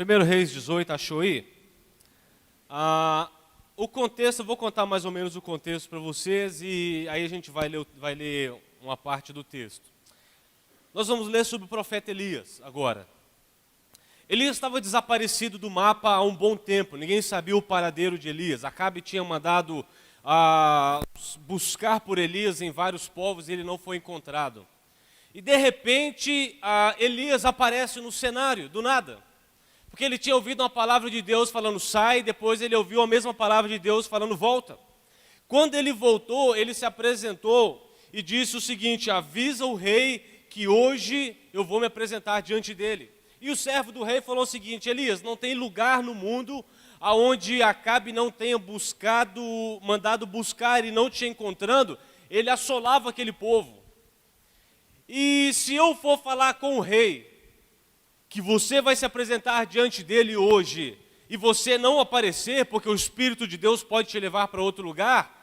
1 Reis 18, achou aí? O contexto, eu vou contar mais ou menos o contexto para vocês e aí a gente vai ler uma parte do texto. Nós vamos ler sobre o profeta Elias agora. Elias estava desaparecido do mapa há um bom tempo, ninguém sabia o paradeiro de Elias. Acabe tinha mandado buscar por Elias em vários povos e ele não foi encontrado. E de repente Elias aparece no cenário, do nada. Porque ele tinha ouvido uma palavra de Deus falando sai, depois ele ouviu a mesma palavra de Deus falando volta. Quando ele voltou, ele se apresentou e disse o seguinte: avisa o rei que hoje eu vou me apresentar diante dele. E o servo do rei falou o seguinte: Elias, não tem lugar no mundo aonde Acabe não tenha mandado buscar e não te encontrando, ele assolava aquele povo. E se eu for falar com o rei, que você vai se apresentar diante dele hoje, e você não aparecer, porque o Espírito de Deus pode te levar para outro lugar,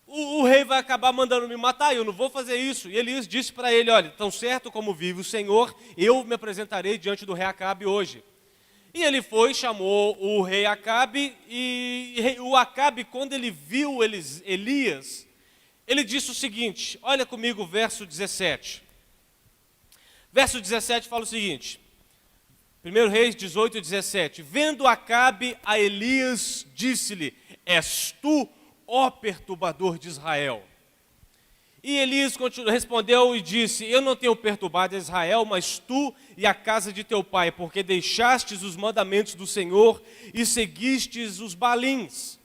o rei vai acabar mandando me matar, e eu não vou fazer isso. E Elias disse para ele: olha, tão certo como vive o Senhor, eu me apresentarei diante do rei Acabe hoje. E ele foi, chamou o rei Acabe, e o Acabe, quando ele viu Elias, ele disse o seguinte, olha comigo o verso 17. Verso 17 fala o seguinte, 1 Reis 18, 17. Vendo Acabe a Elias, disse-lhe: és tu, ó perturbador de Israel? E Elias respondeu e disse: eu não tenho perturbado Israel, mas tu e a casa de teu pai, porque deixastes os mandamentos do Senhor e seguistes os Baalins.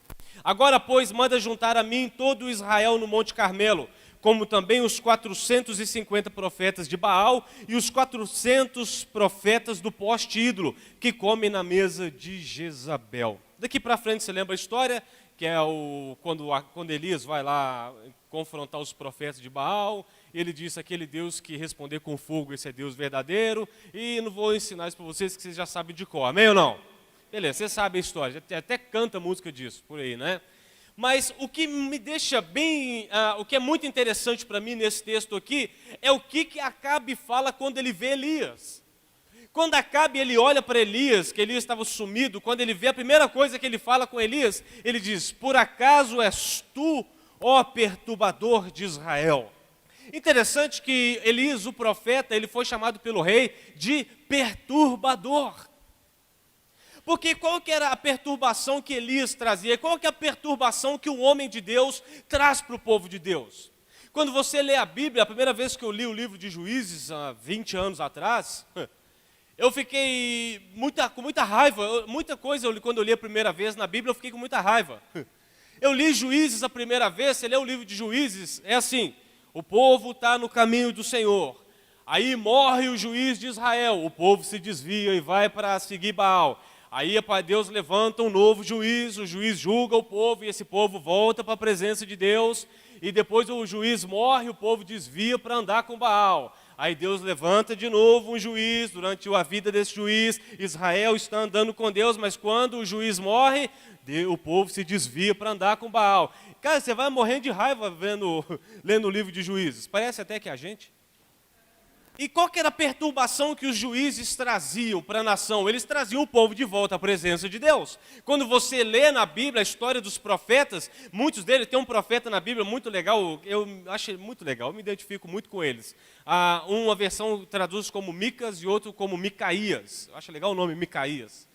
Agora, pois, manda juntar a mim todo Israel no Monte Carmelo, como também os 450 profetas de Baal e os 400 profetas do poste ídolo, que comem na mesa de Jezabel. Daqui para frente você lembra a história, que é quando Elias vai lá confrontar os profetas de Baal, ele disse: aquele Deus que responder com fogo, esse é Deus verdadeiro, e não vou ensinar isso para vocês, que vocês já sabem de cor, amém ou não? Beleza, você sabe a história, até canta música disso, por aí, né? Mas o que me deixa o que é muito interessante para mim nesse texto aqui, é o que Acabe fala quando ele vê Elias. Quando Acabe ele olha para Elias, que Elias estava sumido, quando ele vê a primeira coisa que ele fala com Elias, ele diz: por acaso és tu, ó perturbador de Israel? Interessante que Elias, o profeta, ele foi chamado pelo rei de perturbador. Porque qual que era a perturbação que Elias trazia? Qual que é a perturbação que o homem de Deus traz para o povo de Deus? Quando você lê a Bíblia, a primeira vez que eu li o livro de Juízes, há 20 anos atrás, eu fiquei com muita raiva. Muita coisa, quando eu li a primeira vez na Bíblia, eu fiquei com muita raiva. Eu li Juízes a primeira vez, você lê o livro de Juízes, é assim: o povo está no caminho do Senhor. Aí morre o juiz de Israel, o povo se desvia e vai para seguir Baal. Aí Deus levanta um novo juiz, o juiz julga o povo e esse povo volta para a presença de Deus. E depois o juiz morre, o povo desvia para andar com Baal. Aí Deus levanta de novo um juiz, durante a vida desse juiz, Israel está andando com Deus, mas quando o juiz morre, o povo se desvia para andar com Baal. Cara, você vai morrendo de raiva lendo o livro de Juízes, parece até que é a gente. E qual que era a perturbação que os juízes traziam para a nação? Eles traziam o povo de volta à presença de Deus. Quando você lê na Bíblia a história dos profetas, muitos deles, tem um profeta na Bíblia muito legal, eu acho muito legal, eu me identifico muito com eles. Uma versão traduz como Micas e outra como Micaías. Eu acho legal o nome Micaías.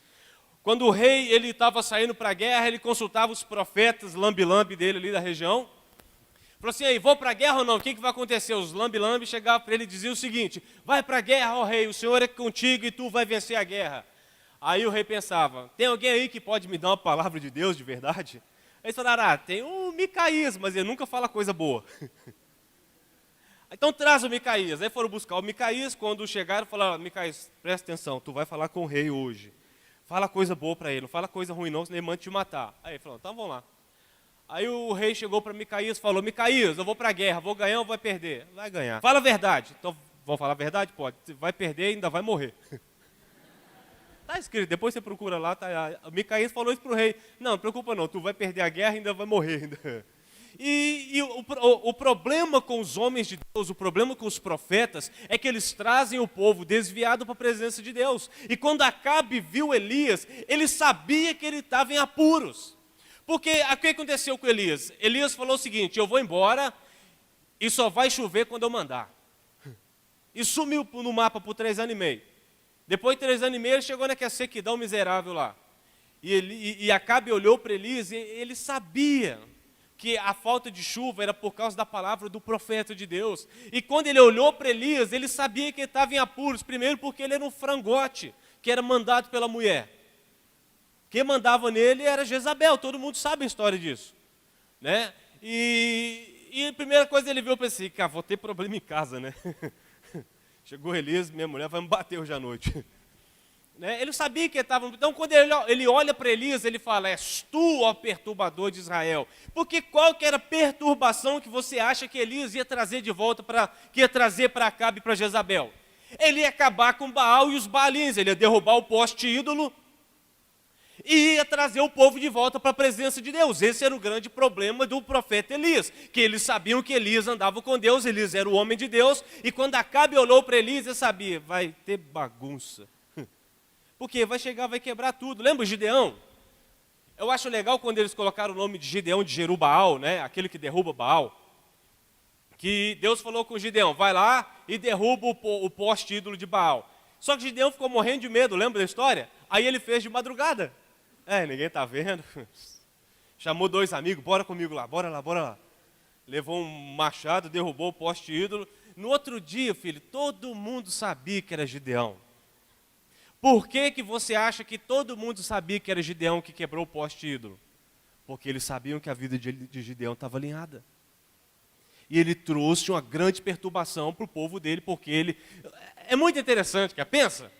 Quando o rei estava saindo para a guerra, ele consultava os profetas lambi-lambi dele ali da região. Falou assim: aí, vou para a guerra ou não? O que vai acontecer? Os lambi-lambi chegavam para ele e diziam o seguinte: vai para a guerra, ó rei, o Senhor é contigo e tu vai vencer a guerra. Aí o rei pensava: tem alguém aí que pode me dar uma palavra de Deus de verdade? Aí eles falaram: tem um Micaías, mas ele nunca fala coisa boa. Então traz o Micaías. Aí foram buscar o Micaías, quando chegaram falaram: Micaías, presta atenção, tu vai falar com o rei hoje. Fala coisa boa para ele, não fala coisa ruim não, senão ele manda te matar. Aí ele falou: então vamos lá. Aí o rei chegou para Micaías e falou: Micaías, eu vou para a guerra, vou ganhar ou vai perder? Vai ganhar. Fala a verdade. Então, vão falar a verdade? Pode. Vai perder e ainda vai morrer. Está escrito, depois você procura lá. Micaías falou isso para o rei: não, não preocupa não, tu vai perder a guerra e ainda vai morrer. O problema com os homens de Deus, o problema com os profetas, é que eles trazem o povo desviado para a presença de Deus. E quando Acabe viu Elias, ele sabia que ele estava em apuros. Porque o que aconteceu com Elias? Elias falou o seguinte: eu vou embora e só vai chover quando eu mandar. E sumiu no mapa por 3 anos e meio. Depois de 3 anos e meio, ele chegou naquela sequidão miserável lá. E Acabe olhou para Elias e ele sabia que a falta de chuva era por causa da palavra do profeta de Deus. E quando ele olhou para Elias, ele sabia que ele estava em apuros. Primeiro porque ele era um frangote, que era mandado pela mulher. Quem mandava nele era Jezabel, todo mundo sabe a história disso. Né? E a primeira coisa ele viu, eu pensei, cara, vou ter problema em casa, né? Chegou Elias, minha mulher vai me bater hoje à noite. Né? Ele sabia que ele estava... Então, quando ele olha para Elias, ele fala: és tu, ó perturbador de Israel. Porque qual que era a perturbação que você acha que Elias ia trazer de volta, que ia trazer para Acabe e para Jezabel? Ele ia acabar com Baal e os Baalins, ele ia derrubar o poste ídolo e ia trazer o povo de volta para a presença de Deus. Esse era o grande problema do profeta Elias, que eles sabiam que Elias andava com Deus, Elias era o homem de Deus, e quando Acabe olhou para Elias, ele sabia: vai ter bagunça. Porque vai chegar, vai quebrar tudo. Lembra Gideão? Eu acho legal quando eles colocaram o nome de Gideão de Jerubaal, né? Aquele que derruba Baal. Que Deus falou com Gideão: vai lá e derruba o poste ídolo de Baal. Só que Gideão ficou morrendo de medo, lembra da história? Aí ele fez de madrugada. Ninguém está vendo. Chamou 2 amigos: bora comigo lá, bora lá, bora lá. Levou um machado, derrubou o poste ídolo. No outro dia, filho, todo mundo sabia que era Gideão. Por que você acha que todo mundo sabia que era Gideão que quebrou o poste ídolo? Porque eles sabiam que a vida de Gideão estava alinhada. E ele trouxe uma grande perturbação para o povo dele, porque ele... É muito interessante, quer pensa?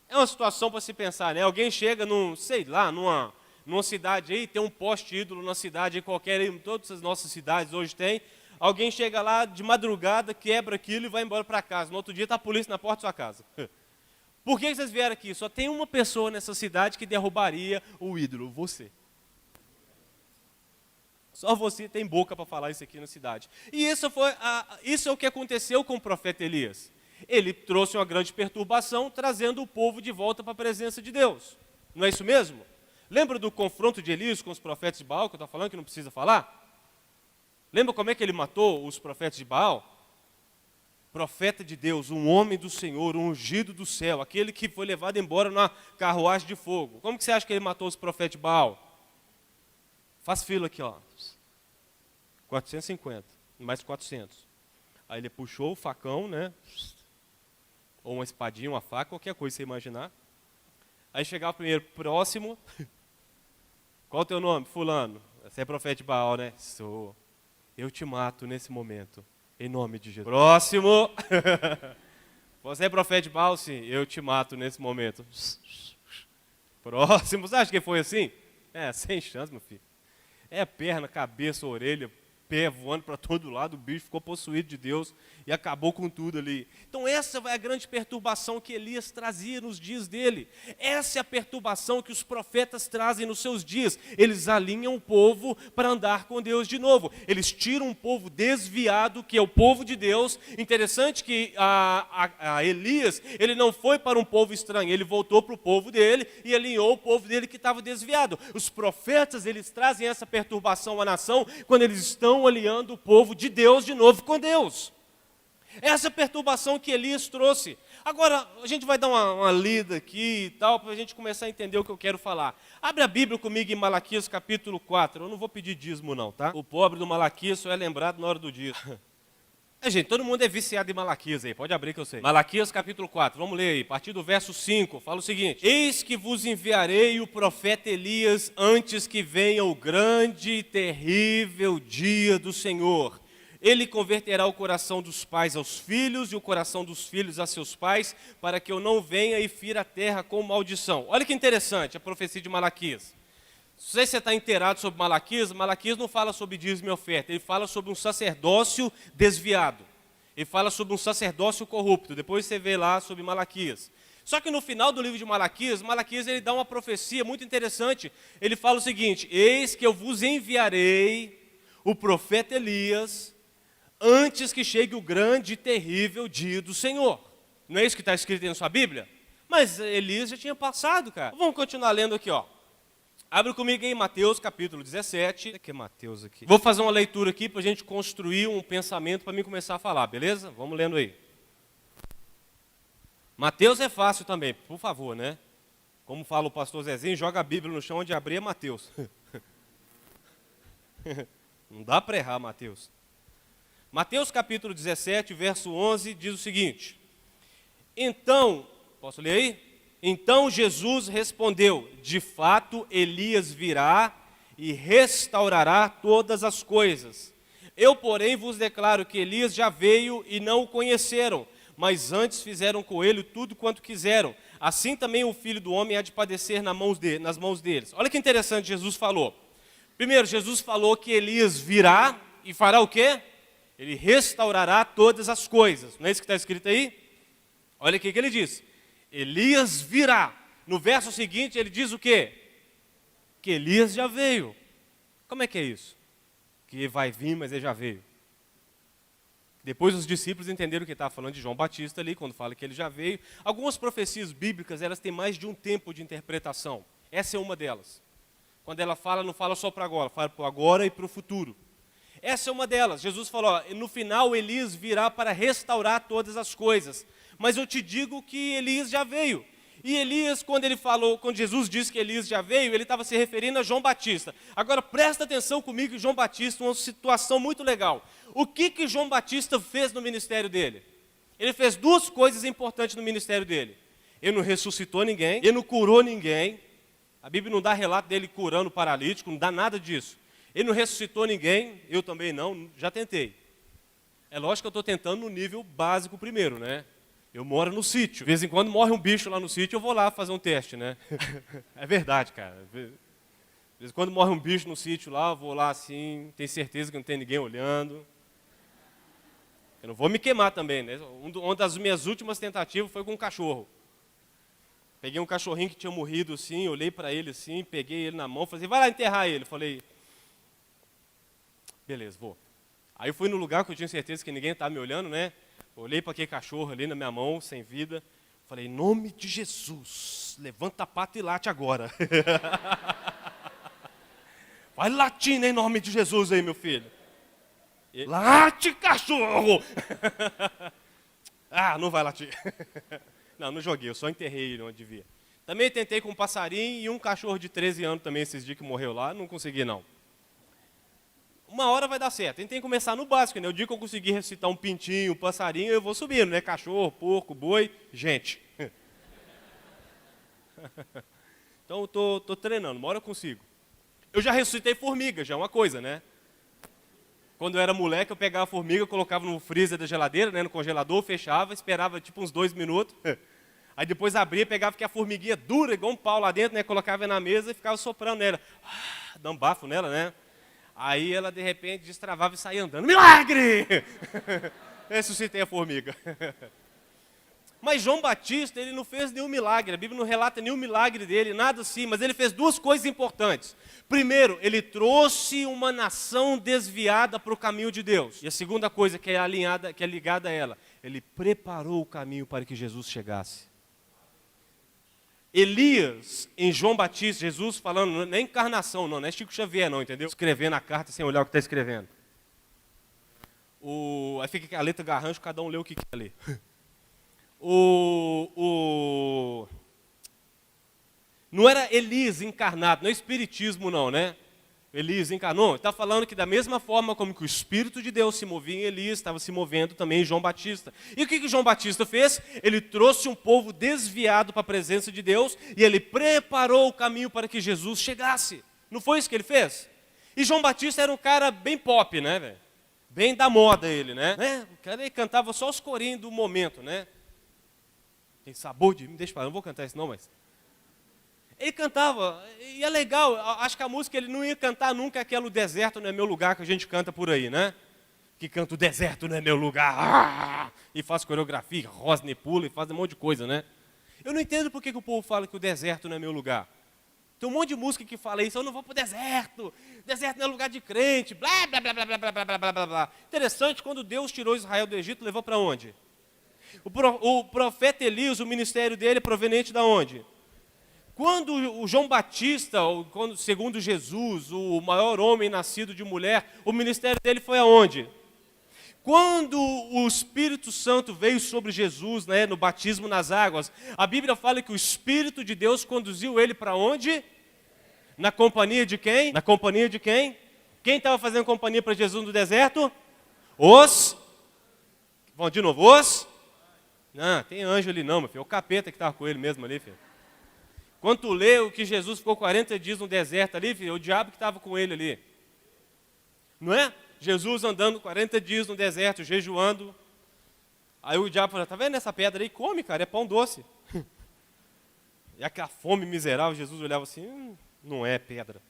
É uma situação para se pensar, né? Alguém chega numa cidade aí, tem um poste ídolo na cidade, em qualquer, em todas as nossas cidades hoje tem. Alguém chega lá de madrugada, quebra aquilo e vai embora para casa. No outro dia está a polícia na porta da sua casa. Por que vocês vieram aqui? Só tem uma pessoa nessa cidade que derrubaria o ídolo: você. Só você tem boca para falar isso aqui na cidade. E isso é o que aconteceu com o profeta Elias. Ele trouxe uma grande perturbação, trazendo o povo de volta para a presença de Deus. Não é isso mesmo? Lembra do confronto de Elias com os profetas de Baal, que eu estou falando que não precisa falar? Lembra como é que ele matou os profetas de Baal? Profeta de Deus, um homem do Senhor, um ungido do céu, aquele que foi levado embora numa carruagem de fogo. Como que você acha que ele matou os profetas de Baal? Faz fila aqui, ó. 450, mais 400. Aí ele puxou o facão, né? Ou uma espadinha, uma faca, qualquer coisa você imaginar. Aí chegava o primeiro: próximo. Qual o teu nome? Fulano. Você é profeta de Baal, né? Sou. Eu te mato nesse momento, em nome de Jesus. Próximo. Você é profeta de Baal? Sim. Eu te mato nesse momento. Próximo. Você acha que foi assim? Sem chance, meu filho. Perna, cabeça, orelha, pé voando para todo lado. O bicho ficou possuído de Deus e acabou com tudo ali. Então essa é a grande perturbação que Elias trazia nos dias dele. Essa é a perturbação que os profetas trazem nos seus dias. Eles alinham o povo para andar com Deus de novo. Eles tiram um povo desviado, que é o povo de Deus. Interessante que Elias, ele não foi para um povo estranho, ele voltou para o povo dele e alinhou o povo dele que estava desviado. Os profetas, eles trazem essa perturbação à nação quando eles estão alinhando o povo de Deus de novo com Deus. Essa perturbação que Elias trouxe. Agora, a gente vai dar uma lida aqui e tal, para a gente começar a entender o que eu quero falar. Abre a Bíblia comigo em Malaquias capítulo 4. Eu não vou pedir dízimo não, tá? O pobre do Malaquias só é lembrado na hora do dízimo. Gente, todo mundo é viciado em Malaquias aí, pode abrir que eu sei. Malaquias capítulo 4, vamos ler aí, a partir do verso 5, fala o seguinte: eis que vos enviarei o profeta Elias antes que venha o grande e terrível dia do Senhor. Ele converterá o coração dos pais aos filhos e o coração dos filhos a seus pais, para que eu não venha e fira a terra com maldição. Olha que interessante a profecia de Malaquias. Não sei se você está inteirado sobre Malaquias. Malaquias não fala sobre dízimo e oferta, ele fala sobre um sacerdócio desviado. Ele fala sobre um sacerdócio corrupto. Depois você vê lá sobre Malaquias. Só que no final do livro de Malaquias, Malaquias ele dá uma profecia muito interessante. Ele fala o seguinte: eis que eu vos enviarei o profeta Elias antes que chegue o grande e terrível dia do Senhor. Não é isso que está escrito aí na sua Bíblia? Mas Elias já tinha passado, cara. Vamos continuar lendo aqui, ó. Abre comigo em Mateus capítulo 17. O que é Mateus aqui? Vou fazer uma leitura aqui para a gente construir um pensamento para mim começar a falar, beleza? Vamos lendo aí. Mateus é fácil também, por favor, né? Como fala o pastor Zezinho, joga a Bíblia no chão onde abrir é Mateus. Não dá para errar, Mateus. Mateus capítulo 17, verso 11, diz o seguinte: então, posso ler aí? Então Jesus respondeu: de fato Elias virá e restaurará todas as coisas. Eu, porém, vos declaro que Elias já veio e não o conheceram, mas antes fizeram com ele tudo quanto quiseram. Assim também o Filho do Homem há de padecer nas mãos deles. Olha que interessante Jesus falou. Primeiro, Jesus falou que Elias virá e fará o quê? Ele restaurará todas as coisas. Não é isso que está escrito aí? Olha aqui o que ele diz. Elias virá. No verso seguinte ele diz o quê? Que Elias já veio. Como é que é isso? Que vai vir, mas ele já veio. Depois os discípulos entenderam que estava falando de João Batista ali, quando fala que ele já veio. Algumas profecias bíblicas, elas têm mais de um tempo de interpretação. Essa é uma delas. Quando ela fala, não fala só para agora, fala para o agora e para o futuro. Essa é uma delas. Jesus falou, ó, no final Elias virá para restaurar todas as coisas. Mas eu te digo que Elias já veio. E Elias, quando Jesus disse que Elias já veio, ele estava se referindo a João Batista. Agora presta atenção comigo, João Batista, uma situação muito legal. O que João Batista fez no ministério dele? Ele fez duas coisas importantes no ministério dele. Ele não ressuscitou ninguém, ele não curou ninguém. A Bíblia não dá relato dele curando paralítico, não dá nada disso. Ele não ressuscitou ninguém, eu também não, já tentei. É lógico que eu estou tentando no nível básico primeiro, né? Eu moro no sítio. De vez em quando morre um bicho lá no sítio, eu vou lá fazer um teste, né? É verdade, cara. De vez em quando morre um bicho no sítio lá, eu vou lá assim, tenho certeza que não tem ninguém olhando. Eu não vou me queimar também, né? Uma das minhas últimas tentativas foi com um cachorro. Peguei um cachorrinho que tinha morrido assim, olhei para ele assim, peguei ele na mão, falei, vai lá enterrar ele. Falei, beleza, vou. Aí eu fui no lugar que eu tinha certeza que ninguém estava me olhando, né? Olhei para aquele cachorro ali na minha mão, sem vida. Falei, em nome de Jesus, levanta a pata e late agora. Vai latindo em nome de Jesus aí, meu filho. Late, cachorro! Ah, não vai latir. Não joguei, eu só enterrei ele onde devia. Também tentei com um passarinho e um cachorro de 13 anos também esses dias que morreu lá, não consegui não. Uma hora vai dar certo. A gente tem que começar no básico, né? O dia que eu conseguir ressuscitar um pintinho, um passarinho, eu vou subindo, né? Cachorro, porco, boi, gente. Então eu tô treinando, uma hora eu consigo. Eu já ressuscitei formiga, já é uma coisa, né? Quando eu era moleque, eu pegava a formiga, colocava no freezer da geladeira, né? No congelador, fechava, esperava tipo uns 2 minutos. Aí depois abria, pegava que a formiguinha dura, igual um pau lá dentro, né? Colocava na mesa e ficava soprando nela. Dá um bafo nela, né? Aí ela, de repente, destravava e saía andando. Milagre! Ressuscitei a formiga. Mas João Batista, ele não fez nenhum milagre. A Bíblia não relata nenhum milagre dele, nada assim. Mas ele fez duas coisas importantes. Primeiro, ele trouxe uma nação desviada para o caminho de Deus. E a segunda coisa que é ligada a ela, ele preparou o caminho para que Jesus chegasse. Elias, em João Batista, Jesus falando, não é encarnação, não é Chico Xavier, não, entendeu? Escrevendo a carta sem olhar o que está escrevendo. Aí fica a letra garrancho, cada um lê o que quer ler. Não era Elias encarnado, não é espiritismo não, né? Elias encarnou, está falando que da mesma forma como que o Espírito de Deus se movia em Elias, estava se movendo também em João Batista. E o que João Batista fez? Ele trouxe um povo desviado para a presença de Deus e ele preparou o caminho para que Jesus chegasse. Não foi isso que ele fez? E João Batista era um cara bem pop, né, velho? Bem da moda ele, né? O cara ele cantava só os corinhos do momento, né? Tem sabor de... Deixa eu falar, não vou cantar isso não, mas... Ele cantava, e é legal, acho que a música ele não ia cantar nunca aquele "O deserto não é meu lugar" que a gente canta por aí, né? Que canta "O deserto não é meu lugar", e faz coreografia, rosne, pula e faz um monte de coisa, né? Eu não entendo por que o povo fala que o deserto não é meu lugar. Tem um monte de música que fala isso, eu não vou para o deserto não é lugar de crente, blá, blá, blá, blá, blá, blá, blá, blá, blá, blá. Interessante, quando Deus tirou Israel do Egito, levou para onde? O profeta Elias, o ministério dele é proveniente de onde? Quando o João Batista, segundo Jesus, o maior homem nascido de mulher, o ministério dele foi aonde? Quando o Espírito Santo veio sobre Jesus, né, no batismo nas águas, a Bíblia fala que o Espírito de Deus conduziu ele para onde? Na companhia de quem? Na companhia de quem? Quem estava fazendo companhia para Jesus no deserto? Vamos de novo, Não, tem anjo ali não, meu filho, é o capeta que estava com ele mesmo ali, filho. Quando tu lê o que Jesus ficou 40 dias no deserto ali, filho, é o diabo que estava com ele ali. Não é? Jesus andando 40 dias no deserto, jejuando. Aí o diabo fala, tá vendo essa pedra aí? Come, cara, é pão doce. E aquela fome miserável, Jesus olhava assim, não é pedra.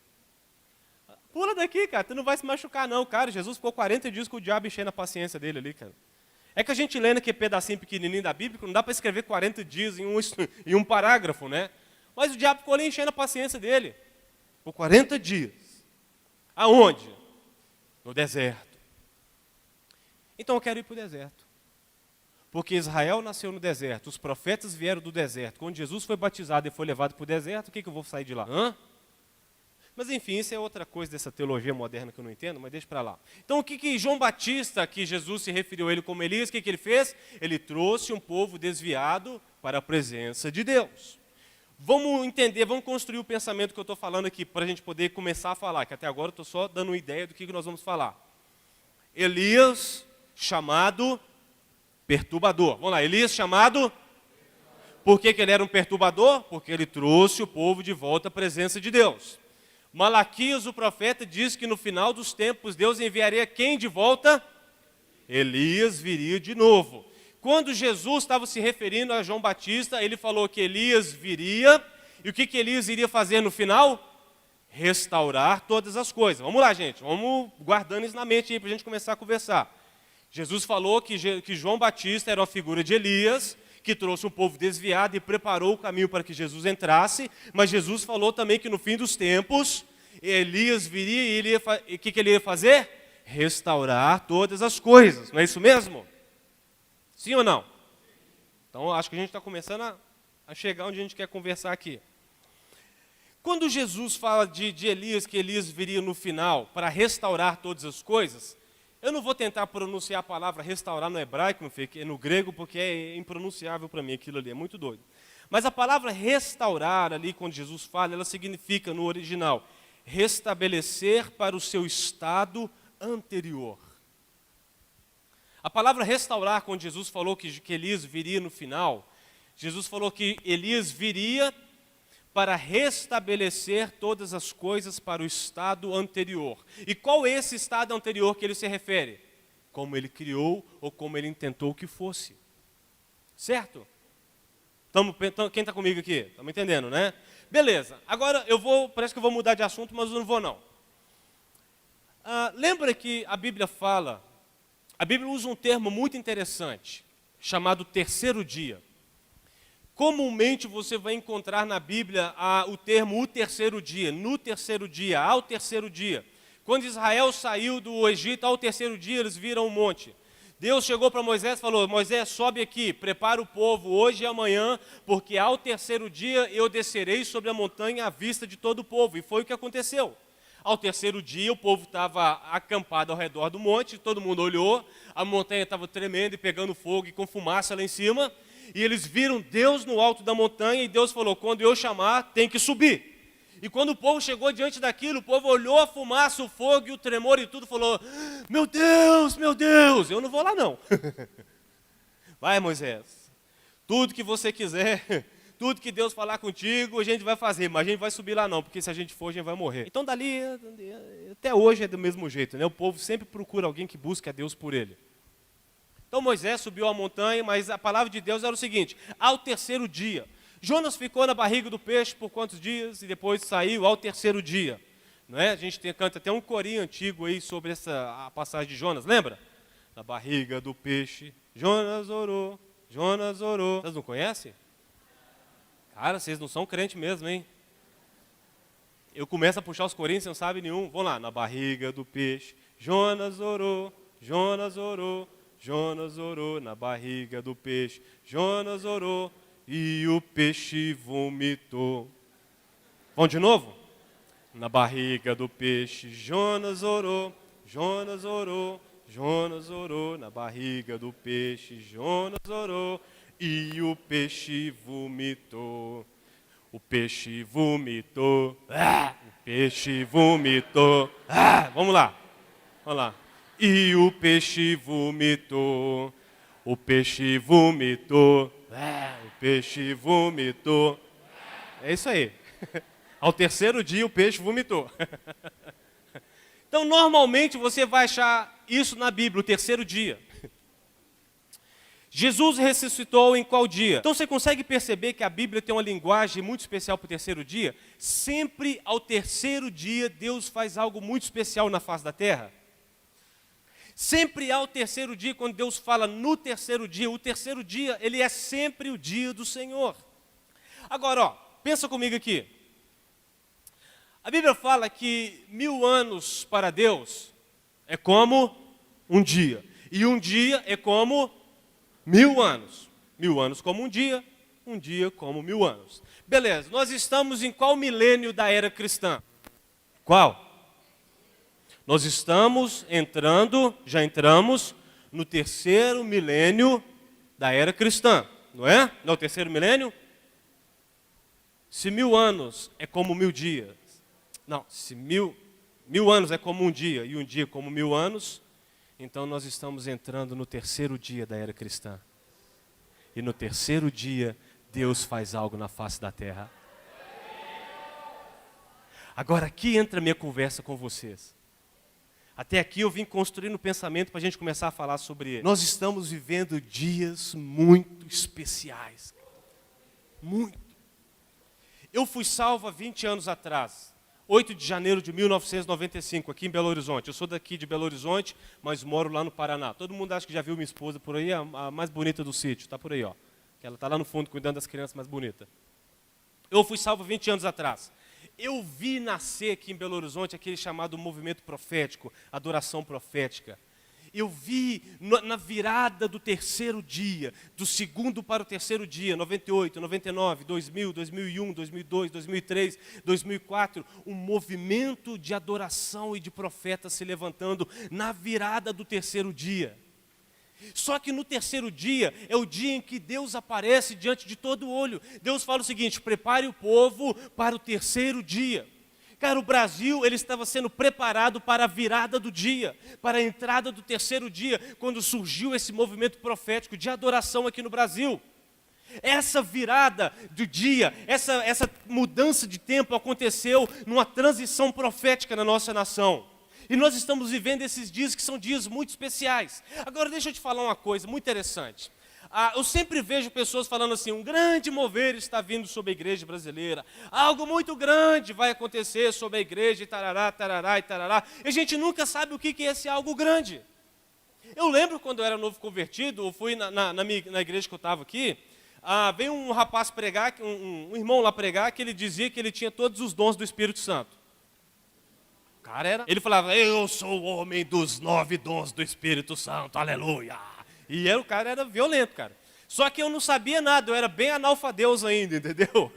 Pula daqui, cara, tu não vai se machucar não, cara. Jesus ficou 40 dias com o diabo enchendo a paciência dele ali, cara. É que a gente lendo aqui pedacinho pequenininho da Bíblia, não dá para escrever 40 dias em um parágrafo, né? Mas o diabo ficou ali enchendo a paciência dele. Por 40 dias. Aonde? No deserto. Então eu quero ir para o deserto. Porque Israel nasceu no deserto, os profetas vieram do deserto. Quando Jesus foi batizado e foi levado para o deserto, o que eu vou sair de lá? Mas enfim, isso é outra coisa dessa teologia moderna que eu não entendo, mas deixa para lá. Então o que João Batista, que Jesus se referiu a ele como Elias, o que ele fez? Ele trouxe um povo desviado para a presença de Deus. Vamos entender, vamos construir o pensamento que eu estou falando aqui, para a gente poder começar a falar, que até agora eu estou só dando uma ideia do que nós vamos falar. Elias, chamado perturbador. Vamos lá, Elias chamado... Por que ele era um perturbador? Porque ele trouxe o povo de volta à presença de Deus. Malaquias, o profeta, diz que no final dos tempos Deus enviaria quem de volta? Elias viria de novo. Quando Jesus estava se referindo a João Batista, ele falou que Elias viria, e o que Elias iria fazer no final? Restaurar todas as coisas. Vamos lá, gente, vamos guardando isso na mente aí para a gente começar a conversar. Jesus falou que João Batista era uma figura de Elias, que trouxe um povo desviado e preparou o caminho para que Jesus entrasse, mas Jesus falou também que no fim dos tempos, Elias viria e o que ele ia fazer? Restaurar todas as coisas, não é isso mesmo? Sim ou não? Então, acho que a gente está começando a chegar onde a gente quer conversar aqui. Quando Jesus fala de Elias, que Elias viria no final para restaurar todas as coisas, eu não vou tentar pronunciar a palavra restaurar no hebraico, no grego, porque é impronunciável para mim aquilo ali, é muito doido. Mas a palavra restaurar ali, quando Jesus fala, ela significa no original, restabelecer para o seu estado anterior. A palavra restaurar, quando Jesus falou que Elias viria no final, Jesus falou que Elias viria para restabelecer todas as coisas para o estado anterior. E qual é esse estado anterior que ele se refere? Como ele criou ou como ele intentou que fosse. Certo? Quem está comigo aqui? Estamos entendendo, né? Beleza. Agora parece que eu vou mudar de assunto, mas eu não vou não. Lembra que a Bíblia usa um termo muito interessante, chamado terceiro dia. Comumente você vai encontrar na Bíblia o termo o terceiro dia, no terceiro dia, ao terceiro dia. Quando Israel saiu do Egito, ao terceiro dia eles viram um monte. Deus chegou para Moisés e falou, Moisés, sobe aqui, prepara o povo hoje e amanhã, porque ao terceiro dia eu descerei sobre a montanha à vista de todo o povo. E foi o que aconteceu. Ao terceiro dia o povo estava acampado ao redor do monte, todo mundo olhou, a montanha estava tremendo e pegando fogo e com fumaça lá em cima. E eles viram Deus no alto da montanha e Deus falou, quando eu chamar, tem que subir. E quando o povo chegou diante daquilo, o povo olhou a fumaça, o fogo e o tremor e tudo, falou, meu Deus, eu não vou lá não. Vai, Moisés, tudo que você quiser, tudo que Deus falar contigo, a gente vai fazer, mas a gente vai subir lá não, porque se a gente for, a gente vai morrer. Então dali, até hoje é do mesmo jeito, né? O povo sempre procura alguém que busque a Deus por ele. Então Moisés subiu a montanha, mas a palavra de Deus era o seguinte, ao terceiro dia. Jonas ficou na barriga do peixe por quantos dias e depois saiu ao terceiro dia. Não é? A gente canta até um corinho antigo aí sobre a passagem de Jonas, lembra? Na barriga do peixe, Jonas orou. Vocês não conhecem? Cara, vocês não são crente mesmo, hein? Eu começo a puxar os corinhos, você não sabe nenhum. Vamos lá, na barriga do peixe, Jonas orou, Jonas orou, Jonas orou, na barriga do peixe, Jonas orou, e o peixe vomitou. Vamos de novo? Na barriga do peixe, Jonas orou, Jonas orou, Jonas orou, na barriga do peixe, Jonas orou, e o peixe vomitou. O peixe vomitou, o peixe vomitou, vamos lá, vamos lá. E o peixe vomitou, o peixe vomitou, o peixe vomitou. É isso aí. Ao terceiro dia o peixe vomitou. Então normalmente você vai achar isso na Bíblia, o terceiro dia. Jesus ressuscitou em qual dia? Então você consegue perceber que a Bíblia tem uma linguagem muito especial para o terceiro dia? Sempre ao terceiro dia Deus faz algo muito especial na face da terra. Sempre ao terceiro dia, quando Deus fala no terceiro dia, o terceiro dia, ele é sempre o dia do Senhor. Agora, ó, pensa comigo aqui. A Bíblia fala que 1000 anos para Deus é como um dia. E um dia é como 1000 anos. 1000 anos como um dia como 1000 anos. Beleza, nós estamos em qual milênio da era cristã? Qual? Nós estamos já entramos no terceiro milênio da era cristã, não é? Não é o terceiro milênio? Se 1000 anos é como 1000 dias, não, se 1000 anos é como um dia e um dia como 1000 anos, então nós estamos entrando no terceiro dia da era cristã. E no terceiro dia, Deus faz algo na face da terra. Agora aqui entra a minha conversa com vocês. Até aqui eu vim construindo o pensamento para a gente começar a falar sobre ele. Nós estamos vivendo dias muito especiais. Muito. Eu fui salvo há 20 anos atrás. 8 de janeiro de 1995, aqui em Belo Horizonte. Eu sou daqui de Belo Horizonte, mas moro lá no Paraná. Todo mundo acha que já viu minha esposa por aí, a mais bonita do sítio. Está por aí, ó. Ela está lá no fundo cuidando das crianças mais bonitas. Eu fui salvo 20 anos atrás. Eu vi nascer aqui em Belo Horizonte aquele chamado movimento profético, adoração profética. Eu vi na virada do terceiro dia, do segundo para o terceiro dia, 98, 99, 2000, 2001, 2002, 2003, 2004, um movimento de adoração e de profetas se levantando na virada do terceiro dia. Só que no terceiro dia é o dia em que Deus aparece diante de todo o olho. Deus fala o seguinte: prepare o povo para o terceiro dia. Cara, o Brasil, ele estava sendo preparado para a virada do dia, para a entrada do terceiro dia, quando surgiu esse movimento profético de adoração aqui no Brasil. Essa virada do dia, essa mudança de tempo aconteceu numa transição profética na nossa nação. E nós estamos vivendo esses dias que são dias muito especiais. Agora deixa eu te falar uma coisa muito interessante. Eu sempre vejo pessoas falando assim: um grande mover está vindo sobre a igreja brasileira. Algo muito grande vai acontecer sobre a igreja, e tarará, tarará, e tarará. E a gente nunca sabe o que é esse algo grande. Eu lembro quando eu era novo convertido, eu fui na igreja que eu estava aqui, veio um rapaz pregar, um irmão lá pregar, que ele dizia que ele tinha todos os dons do Espírito Santo. O cara ele falava: eu sou o homem dos 9 dons do Espírito Santo, aleluia. E o cara era violento, cara. Só que eu não sabia nada, eu era bem analfadeus ainda, entendeu?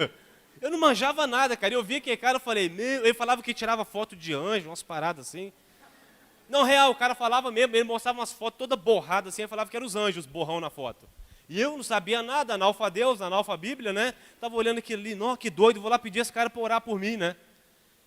Eu não manjava nada, cara. Eu vi aquele cara, eu falei, ele falava que tirava foto de anjo, umas paradas assim. Não, real, o cara falava mesmo, ele mostrava umas fotos todas borradas assim, ele falava que eram os anjos, borrão na foto. E eu não sabia nada, analfadeus, analfabíblia, né? Tava olhando aquilo ali, nossa, que doido, vou lá pedir esse cara para orar por mim, né?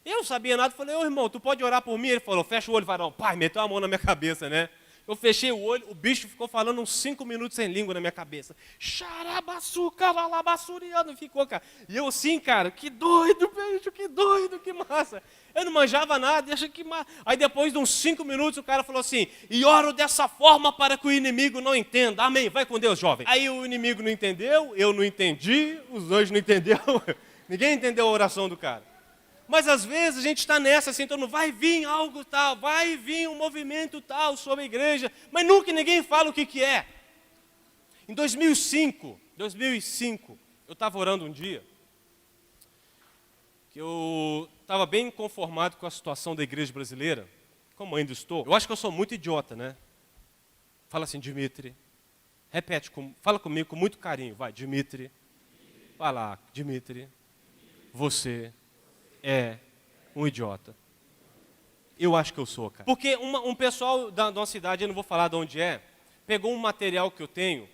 Eu não sabia nada, falei, ô irmão, tu pode orar por mim? Ele falou, fecha o olho, varão. Pai, meteu a mão na minha cabeça, né? Eu fechei o olho, o bicho ficou falando uns 5 minutos sem língua na minha cabeça. Xarabaçu, caralabassuriano, ficou, cara. E eu assim, cara, que doido, bicho, que doido, que massa. Eu não manjava nada, deixa que massa. Aí depois de uns 5 minutos o cara falou assim, e oro dessa forma para que o inimigo não entenda. Amém, vai com Deus, jovem. Aí o inimigo não entendeu, eu não entendi, os anjos não entenderam. Ninguém entendeu a oração do cara. Mas às vezes a gente está nessa assim, então vai vir algo tal, vai vir um movimento tal sobre a igreja, mas nunca ninguém fala o que é. Em 2005, eu estava orando um dia, que eu estava bem inconformado com a situação da igreja brasileira, como ainda estou. Eu acho que eu sou muito idiota, né? Fala assim, Dimitri. Repete, fala comigo com muito carinho. Vai, Dimitri. Vai lá, Dimitri. Você é um idiota. Eu acho que eu sou, cara. Porque um pessoal da nossa cidade, eu não vou falar de onde é, pegou um material que eu tenho,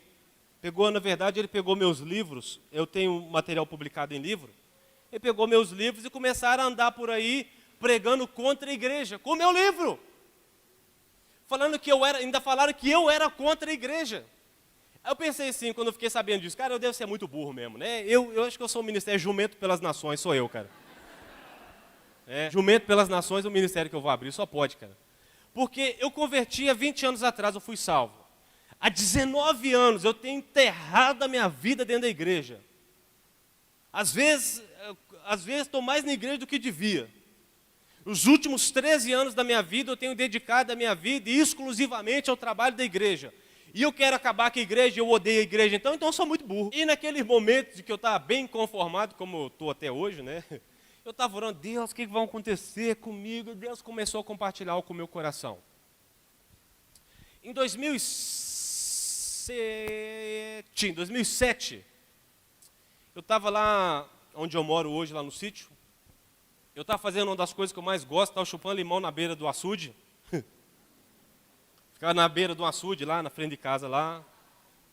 na verdade, ele pegou meus livros, eu tenho material publicado em livro, ele pegou meus livros e começaram a andar por aí pregando contra a igreja, com o meu livro. Falando que ainda falaram que eu era contra a igreja. Aí eu pensei assim, quando eu fiquei sabendo disso, cara, eu devo ser muito burro mesmo, né? Eu acho que eu sou o ministério jumento pelas nações, sou eu, cara. Jumento pelas nações é o ministério que eu vou abrir, só pode, cara. Porque eu converti há 20 anos atrás, eu fui salvo. Há 19 anos eu tenho enterrado a minha vida dentro da igreja. Às vezes estou mais na igreja do que devia. Os últimos 13 anos da minha vida eu tenho dedicado a minha vida exclusivamente ao trabalho da igreja. E eu quero acabar com a igreja, eu odeio a igreja, então eu sou muito burro. E naqueles momentos de que eu estava bem conformado, como eu estou até hoje, né? Eu estava orando, Deus, o que vai acontecer comigo? Deus começou a compartilhar algo com o meu coração. Em 2007, eu estava lá onde eu moro hoje, lá no sítio. Eu estava fazendo uma das coisas que eu mais gosto, estava chupando limão na beira do açude. Ficava na beira do açude, lá na frente de casa, lá,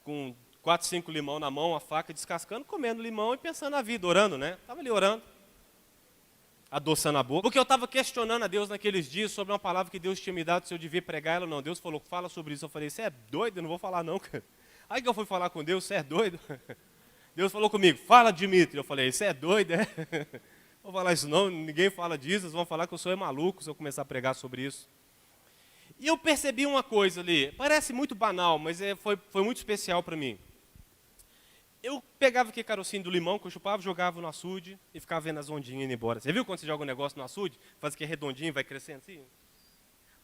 com 4, 5 limão na mão, a faca descascando, comendo limão e pensando na vida, orando, né? Estava ali orando, adoçando a boca. Porque eu estava questionando a Deus naqueles dias sobre uma palavra que Deus tinha me dado, se eu devia pregar ela ou não. Deus falou, fala sobre isso. Eu falei, você é doido? Eu não vou falar não, cara. Aí que eu fui falar com Deus, você é doido? Deus falou comigo, fala, Dimitri. Eu falei, você é doido, é? Vou falar isso não, ninguém fala disso, eles vão falar que eu sou maluco se eu começar a pregar sobre isso. E eu percebi uma coisa ali, parece muito banal, mas foi muito especial para mim. Eu pegava aquele carocinho do limão que eu chupava, jogava no açude e ficava vendo as ondinhas indo embora. Você viu quando você joga um negócio no açude? Faz aquele redondinho, vai crescendo assim?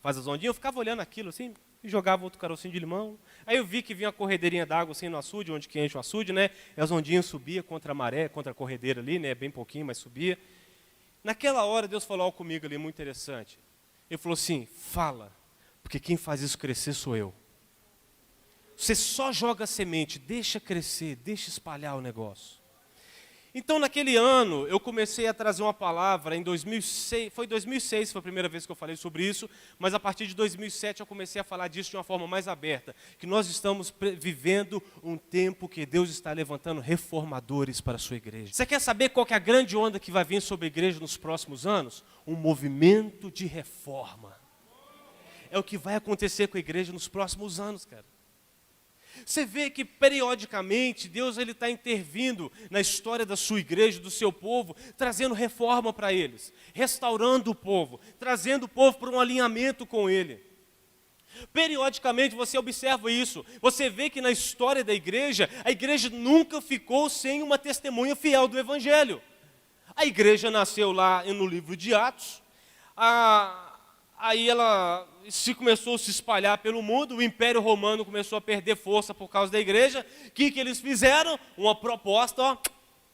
Faz as ondinhas, eu ficava olhando aquilo assim e jogava outro carocinho de limão. Aí eu vi que vinha uma corredeirinha d'água assim no açude, onde que enche o açude, né? E as ondinhas subiam contra a maré, contra a corredeira ali, né? Bem pouquinho, mas subia. Naquela hora Deus falou algo comigo ali, muito interessante. Ele falou assim, fala, porque quem faz isso crescer sou eu. Você só joga semente, deixa crescer, deixa espalhar o negócio. Então, naquele ano, eu comecei a trazer uma palavra, em 2006, foi a primeira vez que eu falei sobre isso, mas a partir de 2007 eu comecei a falar disso de uma forma mais aberta, que nós estamos vivendo um tempo que Deus está levantando reformadores para a sua igreja. Você quer saber qual que é a grande onda que vai vir sobre a igreja nos próximos anos? Um movimento de reforma. É o que vai acontecer com a igreja nos próximos anos, cara. Você vê que periodicamente Deus está intervindo na história da sua igreja, do seu povo, trazendo reforma para eles, restaurando o povo, trazendo o povo para um alinhamento com Ele. Periodicamente você observa isso, você vê que na história da igreja, a igreja nunca ficou sem uma testemunha fiel do Evangelho. A igreja nasceu lá no livro de Atos, aí ela começou a se espalhar pelo mundo, o Império Romano começou a perder força por causa da igreja. O que eles fizeram? Uma proposta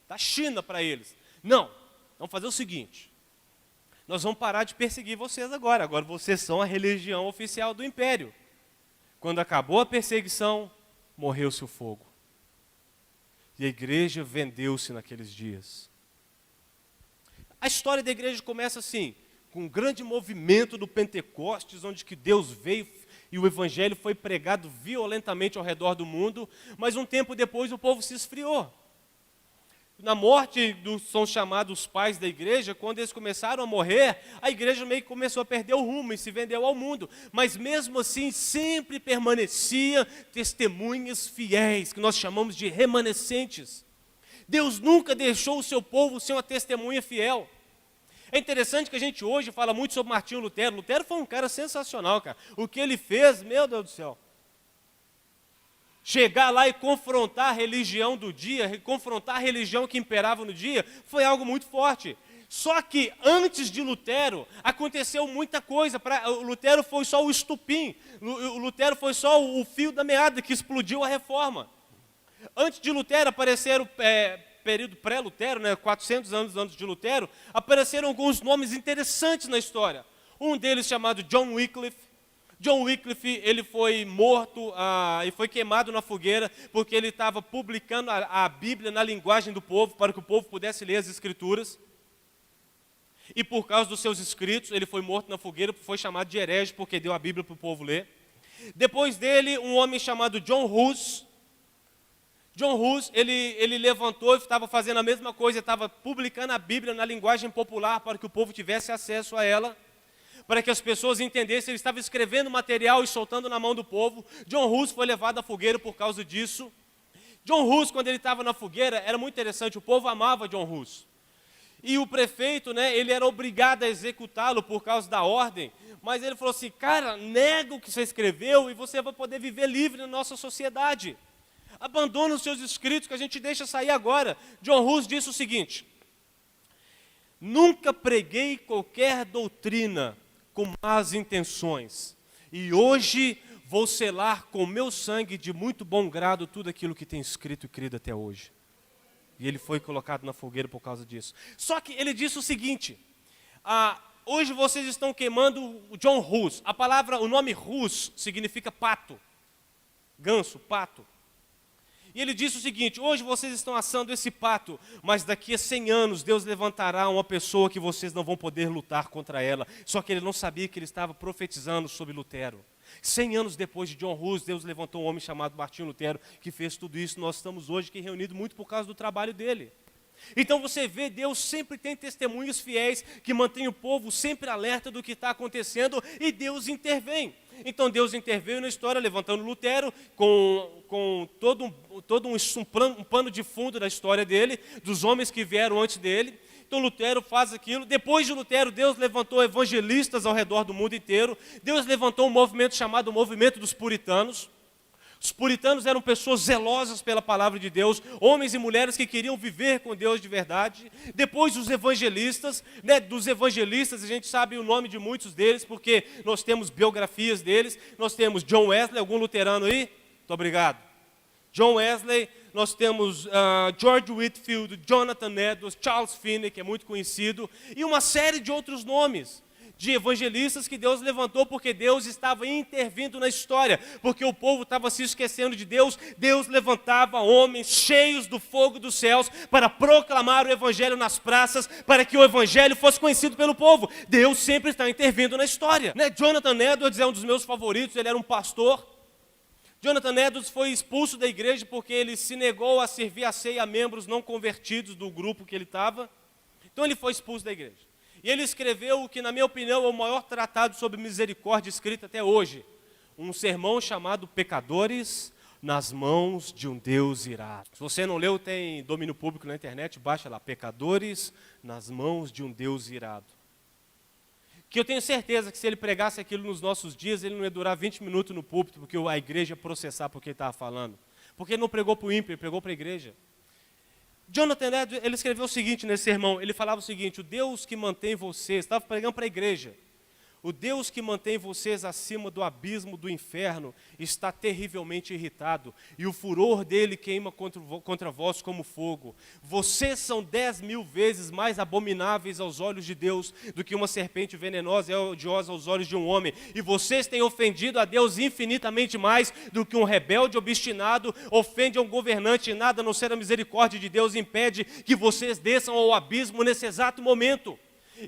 da China para eles. Não, vamos fazer o seguinte, nós vamos parar de perseguir vocês agora vocês são a religião oficial do Império. Quando acabou a perseguição, morreu-se o fogo. E a igreja vendeu-se naqueles dias. A história da igreja começa assim, com um grande movimento do Pentecostes, onde que Deus veio e o Evangelho foi pregado violentamente ao redor do mundo, mas um tempo depois o povo se esfriou. Na morte são chamados os pais da igreja, quando eles começaram a morrer, a igreja meio que começou a perder o rumo e se vendeu ao mundo. Mas mesmo assim, sempre permanecia testemunhas fiéis, que nós chamamos de remanescentes. Deus nunca deixou o seu povo ser uma testemunha fiel. É interessante que a gente hoje fala muito sobre Martinho Lutero. Lutero foi um cara sensacional, cara. O que ele fez, meu Deus do céu. Chegar lá e confrontar a religião do dia, confrontar a religião que imperava no dia, foi algo muito forte. Só que antes de Lutero, aconteceu muita coisa. O Lutero foi só o estupim. O Lutero foi só o fio da meada que explodiu a reforma. Antes de Lutero apareceram período pré-Lutero, né, 400 anos antes de Lutero, apareceram alguns nomes interessantes na história. Um deles chamado John Wycliffe. John Wycliffe, ele foi morto e foi queimado na fogueira porque ele estava publicando a Bíblia na linguagem do povo, para que o povo pudesse ler as Escrituras. E por causa dos seus escritos, ele foi morto na fogueira, foi chamado de herege porque deu a Bíblia para o povo ler. Depois dele, um homem chamado John Hus. John Hus, ele levantou e estava fazendo a mesma coisa, estava publicando a Bíblia na linguagem popular para que o povo tivesse acesso a ela, para que as pessoas entendessem. Ele estava escrevendo material e soltando na mão do povo. John Hus foi levado à fogueira por causa disso. John Hus, quando ele estava na fogueira, era muito interessante, o povo amava John Hus. E o prefeito, né, ele era obrigado a executá-lo por causa da ordem, mas ele falou assim, cara, nega o que você escreveu e você vai poder viver livre na nossa sociedade. Abandona os seus escritos que a gente deixa sair agora. John Hus disse o seguinte: nunca preguei qualquer doutrina com más intenções, e hoje vou selar com meu sangue de muito bom grado tudo aquilo que tem escrito e crido até hoje. E ele foi colocado na fogueira por causa disso. Só que ele disse o seguinte, hoje vocês estão queimando o John Hus. O nome Hus significa pato, ganso, pato. E ele disse o seguinte, hoje vocês estão assando esse pato, mas daqui a 100 anos Deus levantará uma pessoa que vocês não vão poder lutar contra ela. Só que ele não sabia que ele estava profetizando sobre Lutero. 100 anos depois de John Hus, Deus levantou um homem chamado Martinho Lutero, que fez tudo isso. Nós estamos hoje aqui reunidos muito por causa do trabalho dele. Então você vê, Deus sempre tem testemunhos fiéis, que mantém o povo sempre alerta do que está acontecendo, e Deus intervém. Então Deus interveio na história, levantando Lutero, com todo um pano de fundo da história dele, dos homens que vieram antes dele. Então Lutero faz aquilo. Depois de Lutero, Deus levantou evangelistas ao redor do mundo inteiro. Deus levantou um movimento chamado Movimento dos Puritanos. Os puritanos eram pessoas zelosas pela palavra de Deus, homens e mulheres que queriam viver com Deus de verdade. Depois os evangelistas, né, dos evangelistas a gente sabe o nome de muitos deles, porque nós temos biografias deles. Nós temos John Wesley, algum luterano aí? Muito obrigado. John Wesley, nós temos George Whitefield, Jonathan Edwards, Charles Finney, que é muito conhecido, e uma série de outros nomes de evangelistas que Deus levantou porque Deus estava intervindo na história, porque o povo estava se esquecendo de Deus. Deus levantava homens cheios do fogo dos céus para proclamar o evangelho nas praças, para que o evangelho fosse conhecido pelo povo. Deus sempre está intervindo na história, né? Jonathan Edwards é um dos meus favoritos, ele era um pastor. Jonathan Edwards foi expulso da igreja porque ele se negou a servir a ceia a membros não convertidos do grupo que ele estava. Então ele foi expulso da igreja. E ele escreveu o que, na minha opinião, é o maior tratado sobre misericórdia escrito até hoje. Um sermão chamado Pecadores nas mãos de um Deus irado. Se você não leu, tem domínio público na internet, baixa lá, Pecadores nas mãos de um Deus irado. Que eu tenho certeza que se ele pregasse aquilo nos nossos dias, ele não ia durar 20 minutos no púlpito, porque a igreja ia processar por que ele estava falando. Porque ele não pregou para o ímpio, ele pregou para a igreja. Jonathan Edwards, ele escreveu o seguinte nesse sermão, ele falava o seguinte: o Deus que mantém vocês, estava pregando para a igreja, o Deus que mantém vocês acima do abismo do inferno está terrivelmente irritado, e o furor dele queima contra vós como fogo. Vocês são 10.000 vezes mais abomináveis aos olhos de Deus do que uma serpente venenosa e odiosa aos olhos de um homem. E vocês têm ofendido a Deus infinitamente mais do que um rebelde obstinado ofende a um governante, e nada a não ser a misericórdia de Deus impede que vocês desçam ao abismo nesse exato momento.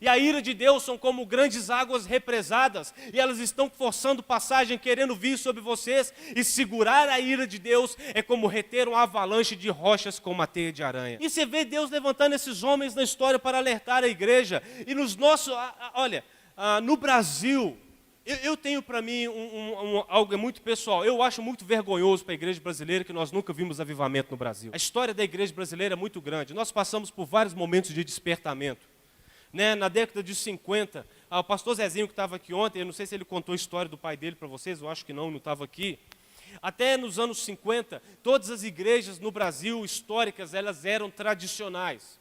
E a ira de Deus são como grandes águas represadas, e elas estão forçando passagem, querendo vir sobre vocês, e segurar a ira de Deus é como reter uma avalanche de rochas com uma teia de aranha. E você vê Deus levantando esses homens na história para alertar a igreja. E nos nossos, no Brasil, eu tenho para mim algo muito pessoal. Eu acho muito vergonhoso para a igreja brasileira que nós nunca vimos avivamento no Brasil. A história da igreja brasileira é muito grande. Nós passamos por vários momentos de despertamento. Né, na década de 50, o pastor Zezinho que estava aqui ontem, eu não sei se ele contou a história do pai dele para vocês, eu acho que não estava aqui. Até nos anos 50, todas as igrejas no Brasil históricas, elas eram tradicionais.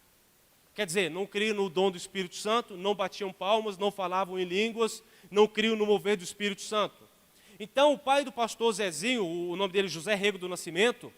Quer dizer, não criam no dom do Espírito Santo, não batiam palmas, não falavam em línguas, não criam no mover do Espírito Santo. Então o pai do pastor Zezinho, o nome dele é José Rego do Nascimento,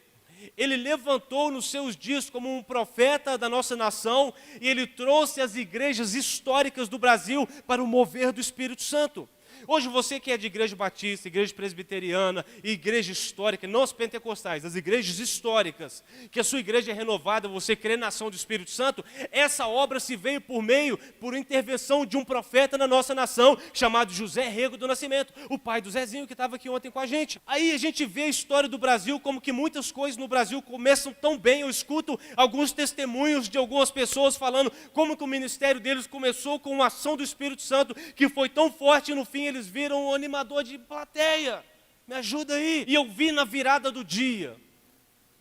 Ele levantou nos seus dias como um profeta da nossa nação e ele trouxe as igrejas históricas do Brasil para o mover do Espírito Santo. Hoje você que é de igreja batista, igreja presbiteriana, igreja histórica, não as pentecostais, as igrejas históricas, que a sua igreja é renovada, você crê na ação do Espírito Santo, essa obra se veio por intervenção de um profeta na nossa nação, chamado José Rego do Nascimento, o pai do Zezinho que estava aqui ontem com a gente. Aí a gente vê a história do Brasil, como que muitas coisas no Brasil começam tão bem. Eu escuto alguns testemunhos de algumas pessoas falando como que o ministério deles começou com uma ação do Espírito Santo, que foi tão forte e no fim eles viram um animador de plateia. Me ajuda aí. E eu vi na virada do dia,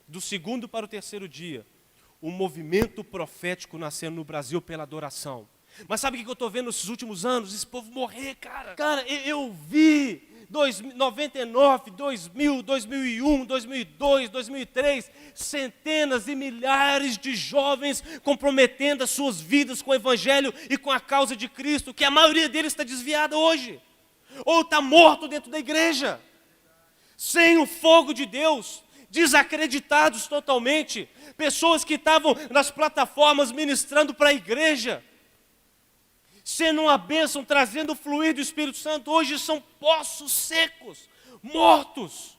do segundo para o terceiro dia, um movimento profético nascendo no Brasil pela adoração. Mas sabe o que eu estou vendo nesses últimos anos? Esse povo morrer, cara. Cara, eu vi 99, 2000, 2001, 2002, 2003, centenas e milhares de jovens comprometendo as suas vidas com o Evangelho e com a causa de Cristo, que a maioria deles está desviada hoje. Ou está morto dentro da igreja, sem o fogo de Deus, desacreditados totalmente, pessoas que estavam nas plataformas ministrando para a igreja, sendo uma bênção, trazendo o fluir do Espírito Santo, hoje são poços secos, mortos.